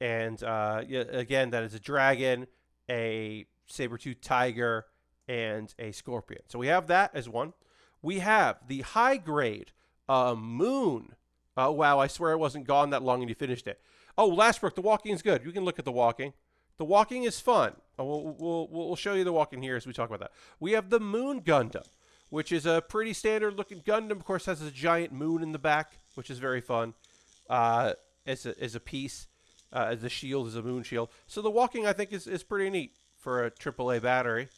again, that is a dragon, a saber-toothed tiger, and a scorpion. So we have that as one. We have the high-grade moon. Oh, wow, I swear it wasn't gone that long and you finished it. Oh, Lastbrook, the walking is good. You can look at the walking. The walking is fun. We'll show you the walking here as we talk about that. We have the Moon Gundam, which is a pretty standard-looking Gundam. Of course, has a giant moon in the back, which is very fun as a piece. As a shield, as a moon shield. So the walking, I think, is pretty neat for a AAA battery.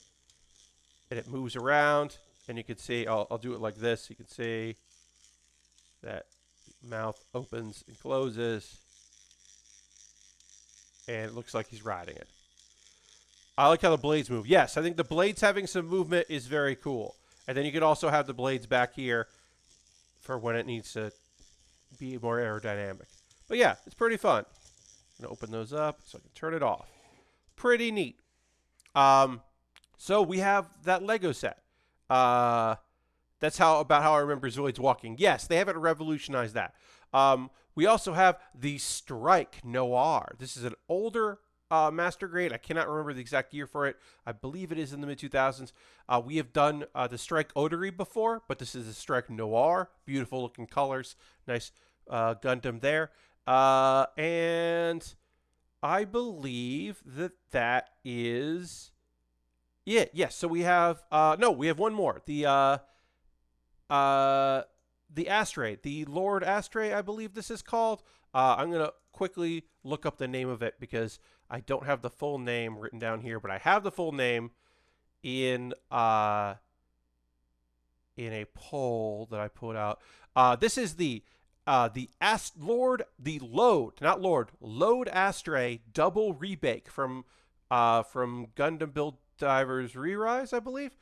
And it moves around, and you can see, I'll do it like this. You can see that mouth opens and closes. And it looks like he's riding it. I like how the blades move. Yes, I think the blades having some movement is very cool. And then you can also have the blades back here for when it needs to be more aerodynamic. But yeah, it's pretty fun. I'm going to open those up so I can turn it off. Pretty neat. So we have that Lego set. That's about how I remember Zoids walking. Yes, they haven't revolutionized that. We also have the Strike Noir. This is an older master grade. I cannot remember the exact year for it. I believe it is in the mid-2000s. We have done the Strike Odori before, but this is the Strike Noir. Beautiful looking colors. Nice Gundam there. And I believe that is it. Yes. So we have no, we have one more. The Astray, the Lord Astray, I believe this is called. I'm going to quickly look up the name of it because I don't have the full name written down here, but I have the full name in a poll that I put out. This is the Load Astray double rebake from Gundam Build Divers Re-Rise, I believe.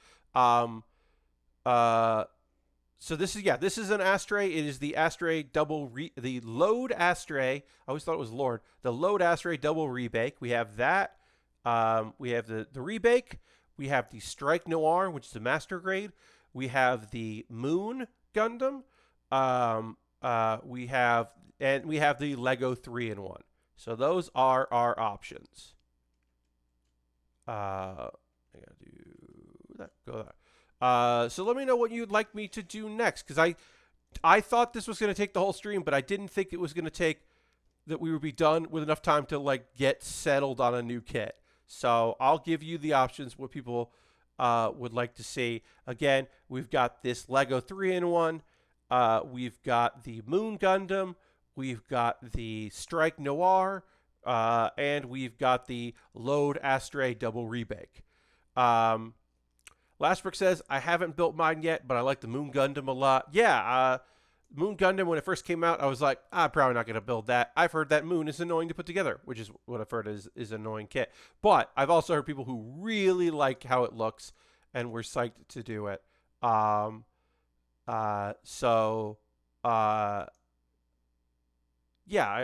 So this is an Astray. It is the Astray the Load Astray. I always thought it was Lord. The Load Astray double rebake. We have that. We have the rebake. We have the Strike Noir, which is the master grade. We have the Moon Gundam. We have the Lego 3-in-1. So those are our options. I gotta do that. Go there. So let me know what you'd like me to do next, because I thought this was going to take the whole stream, but I didn't think it was going to take that we would be done with enough time to like get settled on a new kit. So I'll give you the options what people would like to see. Again, we've got this Lego 3-in-1. We've got the Moon Gundam. We've got the Strike Noir. And we've got the Load Astray double rebake. Lastbrook says, I haven't built mine yet, but I like the Moon Gundam a lot. Yeah, Moon Gundam, when it first came out, I was like, I'm probably not going to build that. I've heard that Moon is annoying to put together, which is what I've heard is an annoying kit. But I've also heard people who really like how it looks and were psyched to do it. Yeah,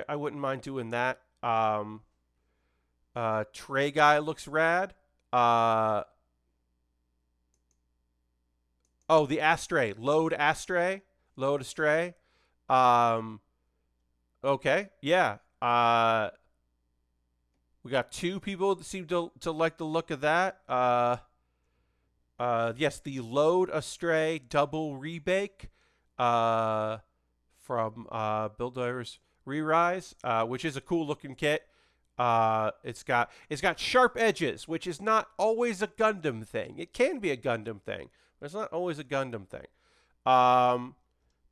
I wouldn't mind doing that. Tray Guy looks rad. Oh, the Astray. Load Astray. Okay, yeah. We got two people that seem to like the look of that. Yes, the Load Astray double rebake from Build Divers Re-Rise, which is a cool looking kit. It's got sharp edges, which is not always a Gundam thing. It can be a Gundam thing, but it's not always a Gundam thing.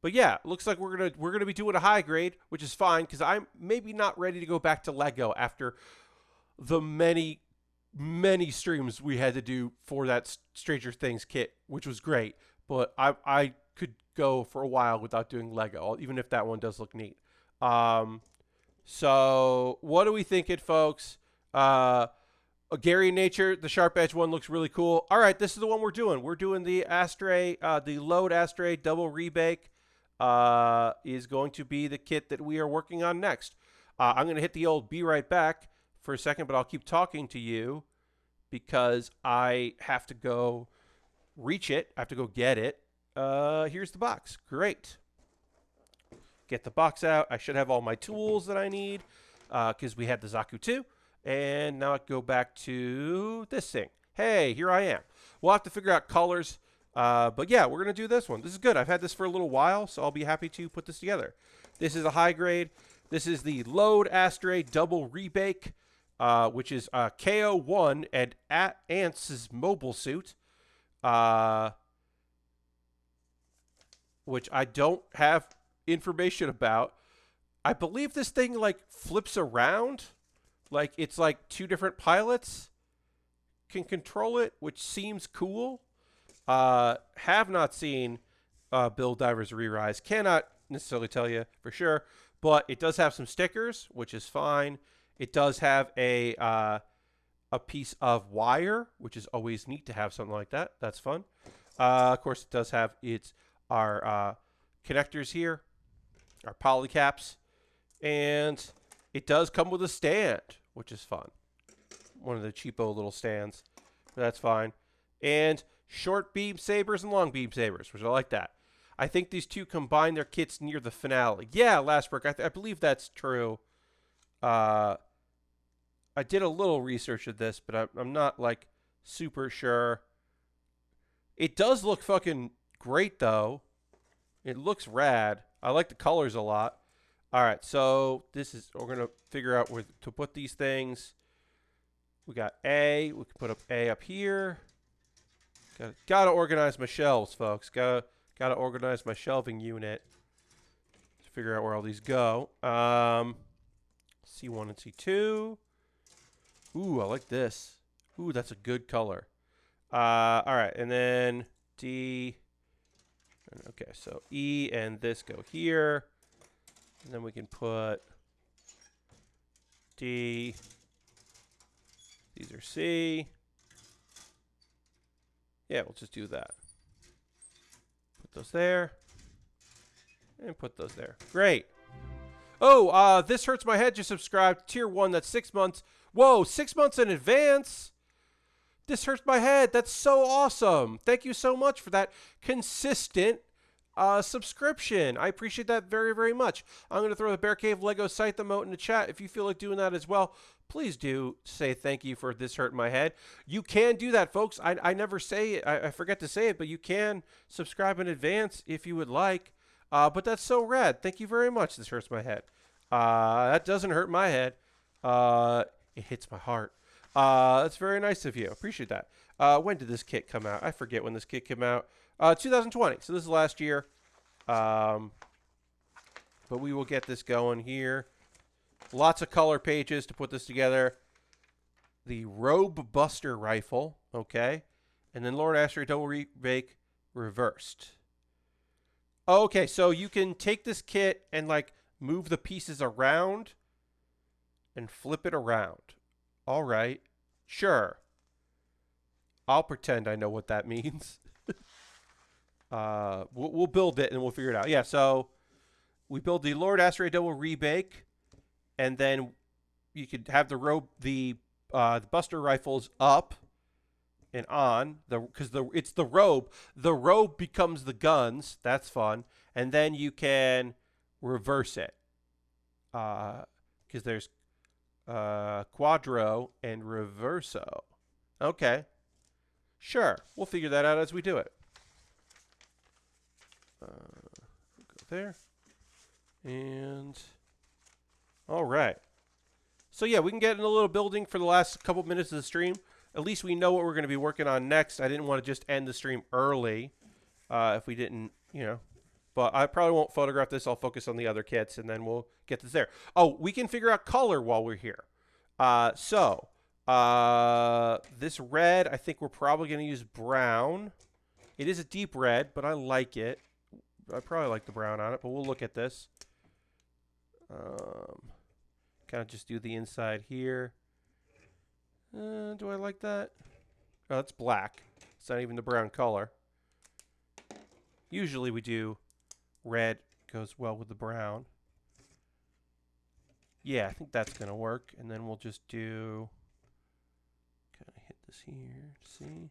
But yeah, looks like we're gonna be doing a high grade, which is fine because I'm maybe not ready to go back to Lego after the many streams we had to do for that Stranger Things kit, which was great. But I could go for a while without doing Lego, even if that one does look neat. So what are we thinking, folks? Gary Nature, the sharp edge one looks really cool. All right, this is the one we're doing. We're doing the Astray, the Load Astray double rebake. Is going to be the kit that we are working on next. I'm going to hit the old be right back for a second, but I'll keep talking to you because I have to go reach it. I have to go get it. Here's the box. Great. Get the box out. I should have all my tools that I need because we had the Zaku II. And now I go back to this thing. Hey, here I am. We'll have to figure out colors. But yeah, we're going to do this one. This is good. I've had this for a little while, so I'll be happy to put this together. This is a high grade. This is the Load Astray double rebake, which is KO1 and Ant's mobile suit, which I don't have information about. I believe this thing like flips around. Like it's like two different pilots can control it, which seems cool. Have not seen Build Divers Re-Rise. Cannot necessarily tell you for sure, but it does have some stickers, which is fine. It does have a piece of wire, which is always neat to have something like that. That's fun. Of course, it does have our connectors here, our poly caps, and it does come with a stand, which is fun. One of the cheapo little stands. That's fine. And short beam sabers and long beam sabers, which I like that. I think these two combine their kits near the finale. Yeah, Lastbrook, I believe that's true. I did a little research of this, but I'm not like super sure. It does look fucking great though. It looks rad. I like the colors a lot. All right, so we're gonna figure out where to put these things. We got A. We can put up A up here. Gotta organize my shelves, folks. Gotta organize my shelving unit. figure out where all these go. C1 and C2. Ooh, I like this. Ooh, that's a good color. All right, and then D. Okay, so E and this go here. And then we can put D. These are C. Yeah, we'll just do that. Put those there. And put those there. Great. Oh, This Hurts My Head just subscribed. Tier 1, that's 6 months. Whoa, 6 months in advance? This Hurts My Head. That's so awesome. Thank you so much for that consistent subscription. I appreciate that very, very much. I'm going to throw the Bear Cave Lego Scythe emote in the chat. If you feel like doing that as well, please do say thank you for This Hurt My Head. You can do that, folks. I never say it. I forget to say it, but you can subscribe in advance if you would like. But that's so rad. Thank you very much. This hurts my head. That doesn't hurt my head. It hits my heart. That's very nice of you. Appreciate that. When did this kit come out? I forget when this kit came out. 2020. So this is last year. But we will get this going here. Lots of color pages to put this together. The Robe Buster Rifle. Okay. And then Lord Asteroid Double Rebake reversed. Okay, so you can take this kit and like move the pieces around and flip it around. All right, sure. I'll pretend I know what that means. We'll build it and we'll figure it out. Yeah, so we build the Lord Asteroid Double Rebake, and then you could have the Buster Rifles up and on because it's the robe. The robe becomes the guns. That's fun. And then you can reverse it because there's Quadro and Reverso. Okay, sure. We'll figure that out as we do it. Go there. And all right. So yeah, we can get in a little building for the last couple minutes of the stream. At least we know what we're going to be working on next. I didn't want to just end the stream early if we didn't, you know. But I probably won't photograph this. I'll focus on the other kits, and then we'll get this there. Oh, we can figure out color while we're here. This red, I think we're probably going to use brown. It is a deep red, but I like it. I probably like the brown on it, but we'll look at this. Kind of just do the inside here. Do I like that? Oh, it's black. It's not even the brown color. Usually we do red goes well with the brown. Yeah, I think that's going to work. And then we'll just do... Kind of hit this here. See?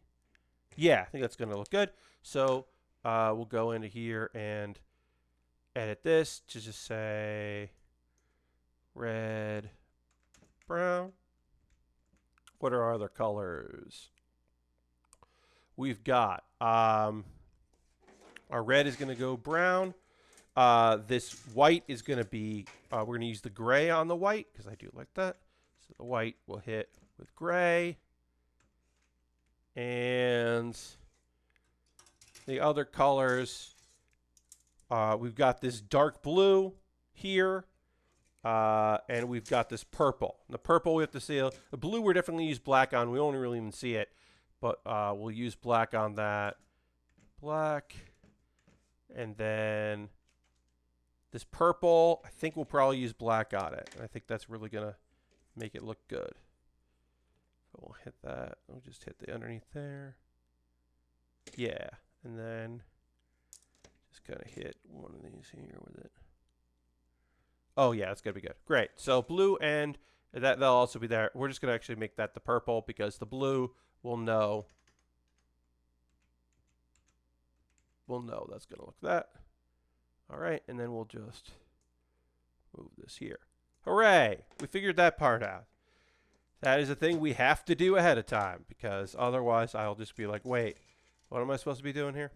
Yeah, I think that's going to look good. So we'll go into here and edit this to just say red, brown. What are our other colors? We've got our red is going to go brown. This white is going to be, we're going to use the gray on the white because I do like that. So the white will hit with gray. And the other colors, we've got this dark blue here. And we've got this purple. The purple we have to see. The blue we're definitely use black on. We won't really even see it. But we'll use black on that. Black. And then this purple, I think we'll probably use black on it. And I think that's really going to make it look good. So we'll hit that. We'll just hit the underneath there. Yeah. And then just kind of hit one of these here with it. Oh, yeah, it's going to be good. Great. So blue and that'll also be there. We're just going to actually make that the purple because the blue will know. We'll know that's going to look that. All right, and then we'll just move this here. Hooray! We figured that part out. That is a thing we have to do ahead of time because otherwise I'll just be like, wait, what am I supposed to be doing here?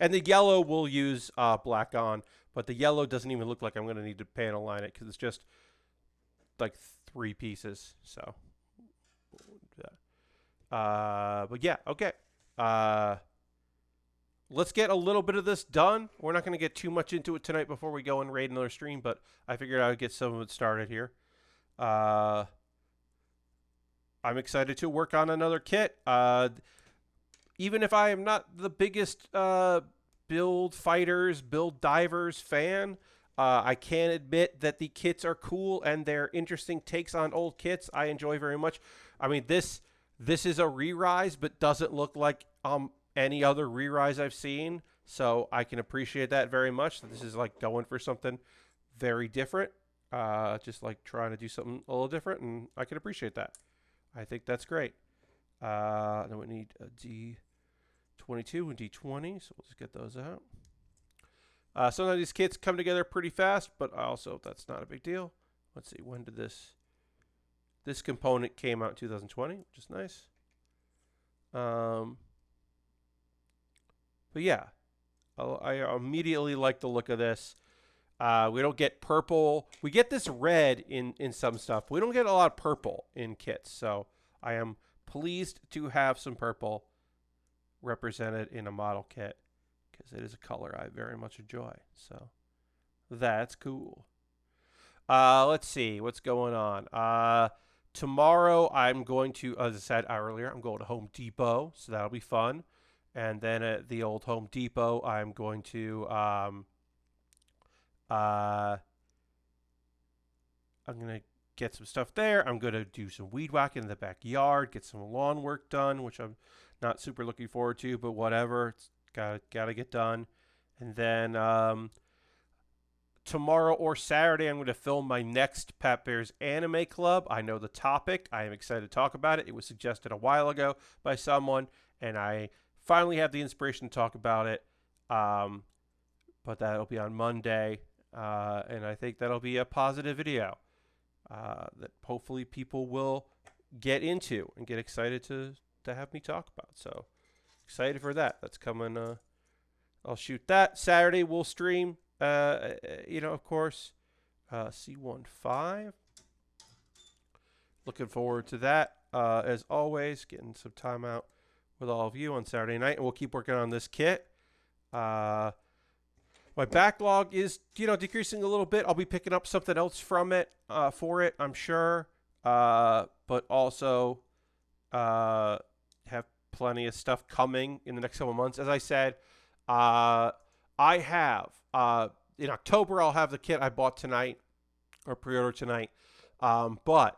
And the yellow we'll use black on, but the yellow doesn't even look like I'm going to need to panel line it because it's just like 3 pieces. So, but yeah, okay. let's get a little bit of this done. We're not going to get too much into it tonight before we go and raid another stream, but I figured I would get some of it started here. I'm excited to work on another kit. Even if I am not the biggest build fighters, build divers fan, I can admit that the kits are cool and they're interesting takes on old kits. I enjoy very much. I mean, this is a re-rise, but doesn't look like any other re-rise I've seen. So I can appreciate that very much. This is like going for something very different. Just like trying to do something a little different, and I can appreciate that. I think that's great. Then we need a D22 and D20, so we'll just get those out. Some of these kits come together pretty fast, but also that's not a big deal. Let's see, when did this component came out in 2020, which is nice. But yeah, I immediately like the look of this. We don't get purple. We get this red in some stuff. We don't get a lot of purple in kits, so I am pleased to have some purple represented in a model kit because it is a color I very much enjoy. So that's cool. Let's see what's going on. Tomorrow I'm going to, as I said earlier, I'm going to Home Depot, so that'll be fun. And then at the old Home Depot, I'm going to I'm going to get some stuff there. I'm going to do some weed whacking in the backyard, get some lawn work done, which I'm not super looking forward to, but whatever. It's gotta get done. And then tomorrow or Saturday, I'm going to film my next Pat Bear's Anime Club. I know the topic. I am excited to talk about it. It was suggested a while ago by someone, and I finally have the inspiration to talk about it. But that'll be on Monday, and I think that'll be a positive video that hopefully people will get into and get excited to have me talk about. So excited for that. That's coming. I'll shoot that. Saturday we'll stream, of course, C15. Looking forward to that. As always, getting some time out with all of you on Saturday night, and we'll keep working on this kit. My backlog is, decreasing a little bit. I'll be picking up something else from it, for it, I'm sure. But also have plenty of stuff coming in the next couple months. As I said, I have, in October, I'll have the kit I bought tonight, or pre-ordered tonight. But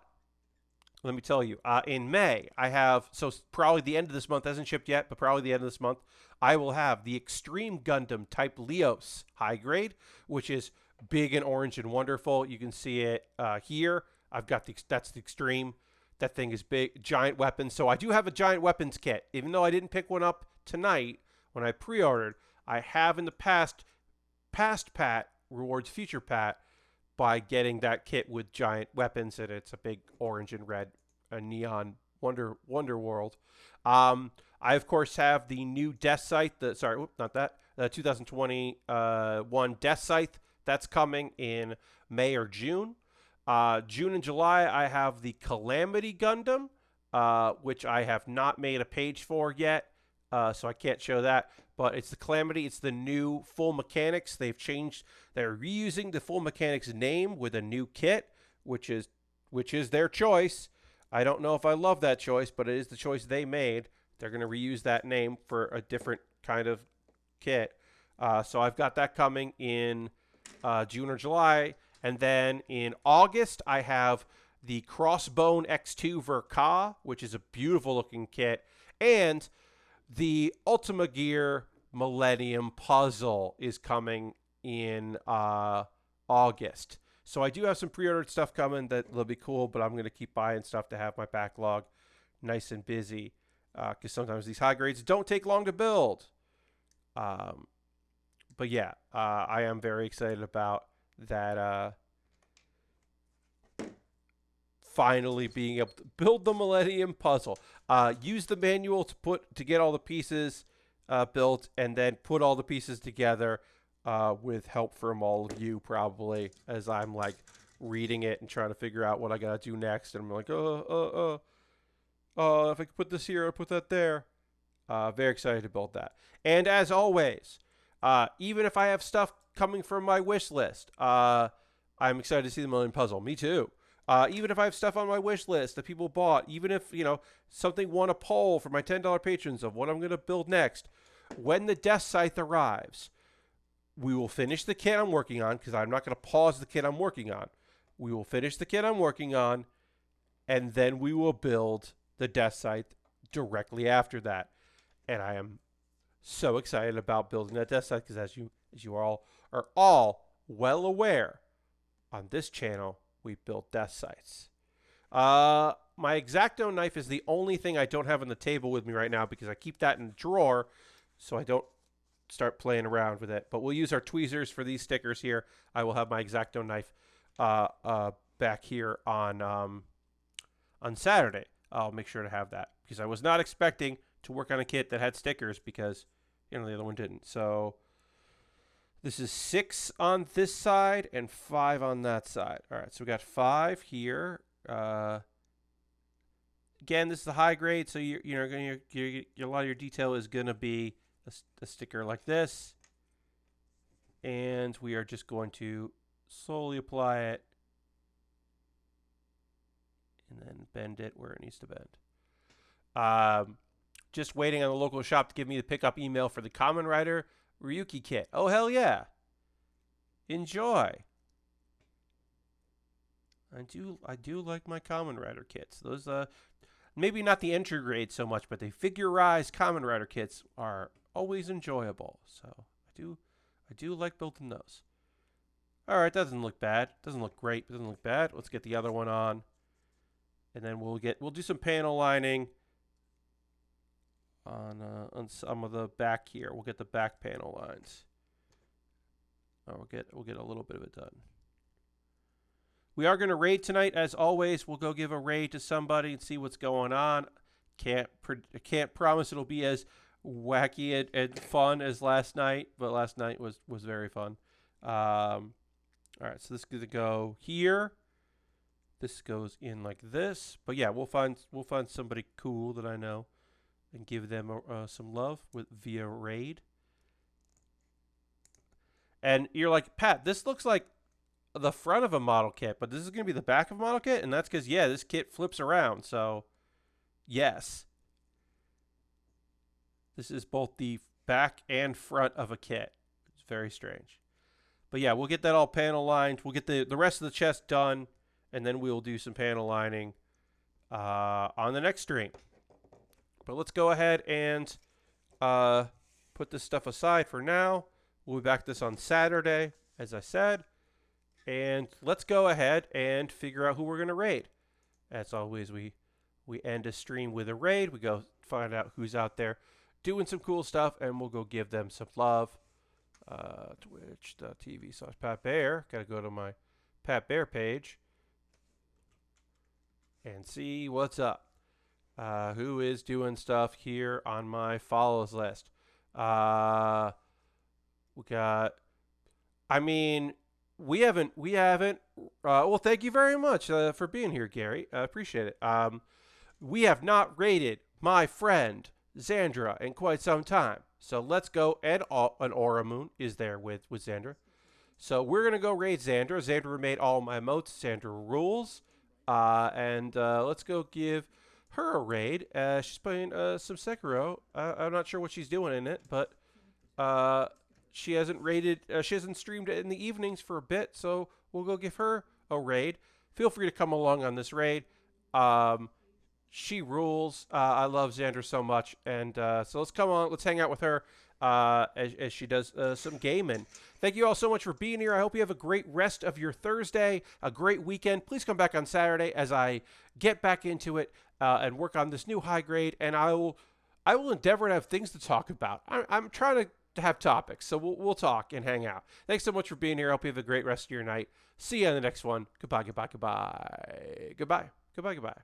let me tell you, in May, I have, so probably the end of this month, hasn't shipped yet, but probably the end of this month, I will have the Extreme Gundam Type Leos high grade, which is big and orange and wonderful. You can see it here. I've got that's the Extreme. That thing is big, giant weapons. So I do have a giant weapons kit. Even though I didn't pick one up tonight when I pre-ordered, I have in the past Pat rewards future Pat by getting that kit with giant weapons, and it's a big orange and red, a neon wonder world. I of course have the new Death Scythe. The 2021 Death Scythe that's coming in May or June. June and July, I have the Calamity Gundam, which I have not made a page for yet, so I can't show that. But it's the Calamity. It's the new Full Mechanics. They're reusing the Full Mechanics name with a new kit, which is their choice. I don't know if I love that choice, but it is the choice they made. They're going to reuse that name for a different kind of kit. So I've got that coming in June or July. And then in August, I have the Crossbone X2 Verka, which is a beautiful looking kit. And the Ultima Gear Millennium Puzzle is coming in August. So I do have some pre-ordered stuff coming that will be cool, but I'm going to keep buying stuff to have my backlog nice and busy. Because sometimes these high grades don't take long to build. But yeah, I am very excited about that. Finally being able to build the Millennium Puzzle. Use the manual to get all the pieces built, and then put all the pieces together with help from all of you, probably, as I'm like reading it and trying to figure out what I gotta do next. And I'm like, if I could put this here, I'll put that there. Very excited to build that. And as always, even if I have stuff coming from my wish list, I'm excited to see the Millennium Puzzle. Me too. Even if I have stuff on my wish list that people bought, even if, something won a poll for my $10 patrons of what I'm going to build next, when the Death Scythe arrives, we will finish the kit I'm working on, because I'm not going to pause the kit I'm working on. We will finish the kit I'm working on, and then we will build the Death Scythe directly after that. And I am so excited about building that Death Scythe, because as you all are all well aware, on this channel, we build Death Scythes. My X-Acto knife is the only thing I don't have on the table with me right now, because I keep that in the drawer so I don't start playing around with it. But we'll use our tweezers for these stickers here. I will have my X-Acto knife back here on Saturday. I'll make sure to have that, because I was not expecting to work on a kit that had stickers, because the other one didn't. So this is 6 on this side and 5 on that side. All right, so we got 5 here. Again, this is the high grade, so a lot of your detail is gonna be a sticker like this, and we are just going to slowly apply it and then bend it where it needs to bend. Just waiting on the local shop to give me the pickup email for the Kamen Rider Ryuki kit. Oh, hell yeah. Enjoy. I do like my Kamen Rider kits. Those maybe not the entry grade so much, but the figurized Kamen Rider kits are always enjoyable. So I do like building those. All right, doesn't look bad. Doesn't look great, but doesn't look bad. Let's get the other one on. And then we'll do some panel lining on some of the back here. We'll get the back panel lines. We'll get a little bit of it done. We are going to raid tonight, as always. We'll go give a raid to somebody and see what's going on. Can't promise it'll be as wacky and fun as last night, but last night was very fun. All right, so this is going to go here. This goes in like this. But yeah, we'll find somebody cool that I know and give them some love via raid. And you're like, Pat, this looks like the front of a model kit, but this is going to be the back of a model kit? And that's because, yeah, this kit flips around. So, yes. This is both the back and front of a kit. It's very strange. But yeah, we'll get that all panel lined. We'll get the rest of the chest done, and then we'll do some panel lining on the next stream. But let's go ahead and put this stuff aside for now. We'll be back to this on Saturday, as I said. And let's go ahead and figure out who we're going to raid. As always, we end a stream with a raid. We go find out who's out there doing some cool stuff, and we'll go give them some love. Twitch.tv/PatBear. Got to go to my Pat Bear page and see what's up. Who is doing stuff here on my follows list? We got, we haven't, well, thank you very much for being here, Gary. I appreciate it. We have not raided my friend Xandra in quite some time. So let's go, and an Auramoon is there with Xandra. So we're going to go raid Xandra. Xandra made all my emotes. Xandra rules. And let's go give her a raid. She's playing some Sekiro. I'm not sure what she's doing in it, but she hasn't raided. She hasn't streamed in the evenings for a bit, so we'll go give her a raid. Feel free to come along on this raid. She rules. I love Xandra so much, and so let's come on. Let's hang out with her as she does some gaming. Thank you all so much for being here. I hope you have a great rest of your Thursday, a great weekend. Please come back on Saturday as I get back into it and work on this new high grade, and I will endeavor to have things to talk about. I'm trying to have topics, so we'll talk and hang out. Thanks so much for being here. I hope you have a great rest of your night. See you on the next one. Goodbye, goodbye, goodbye. Goodbye, goodbye, goodbye.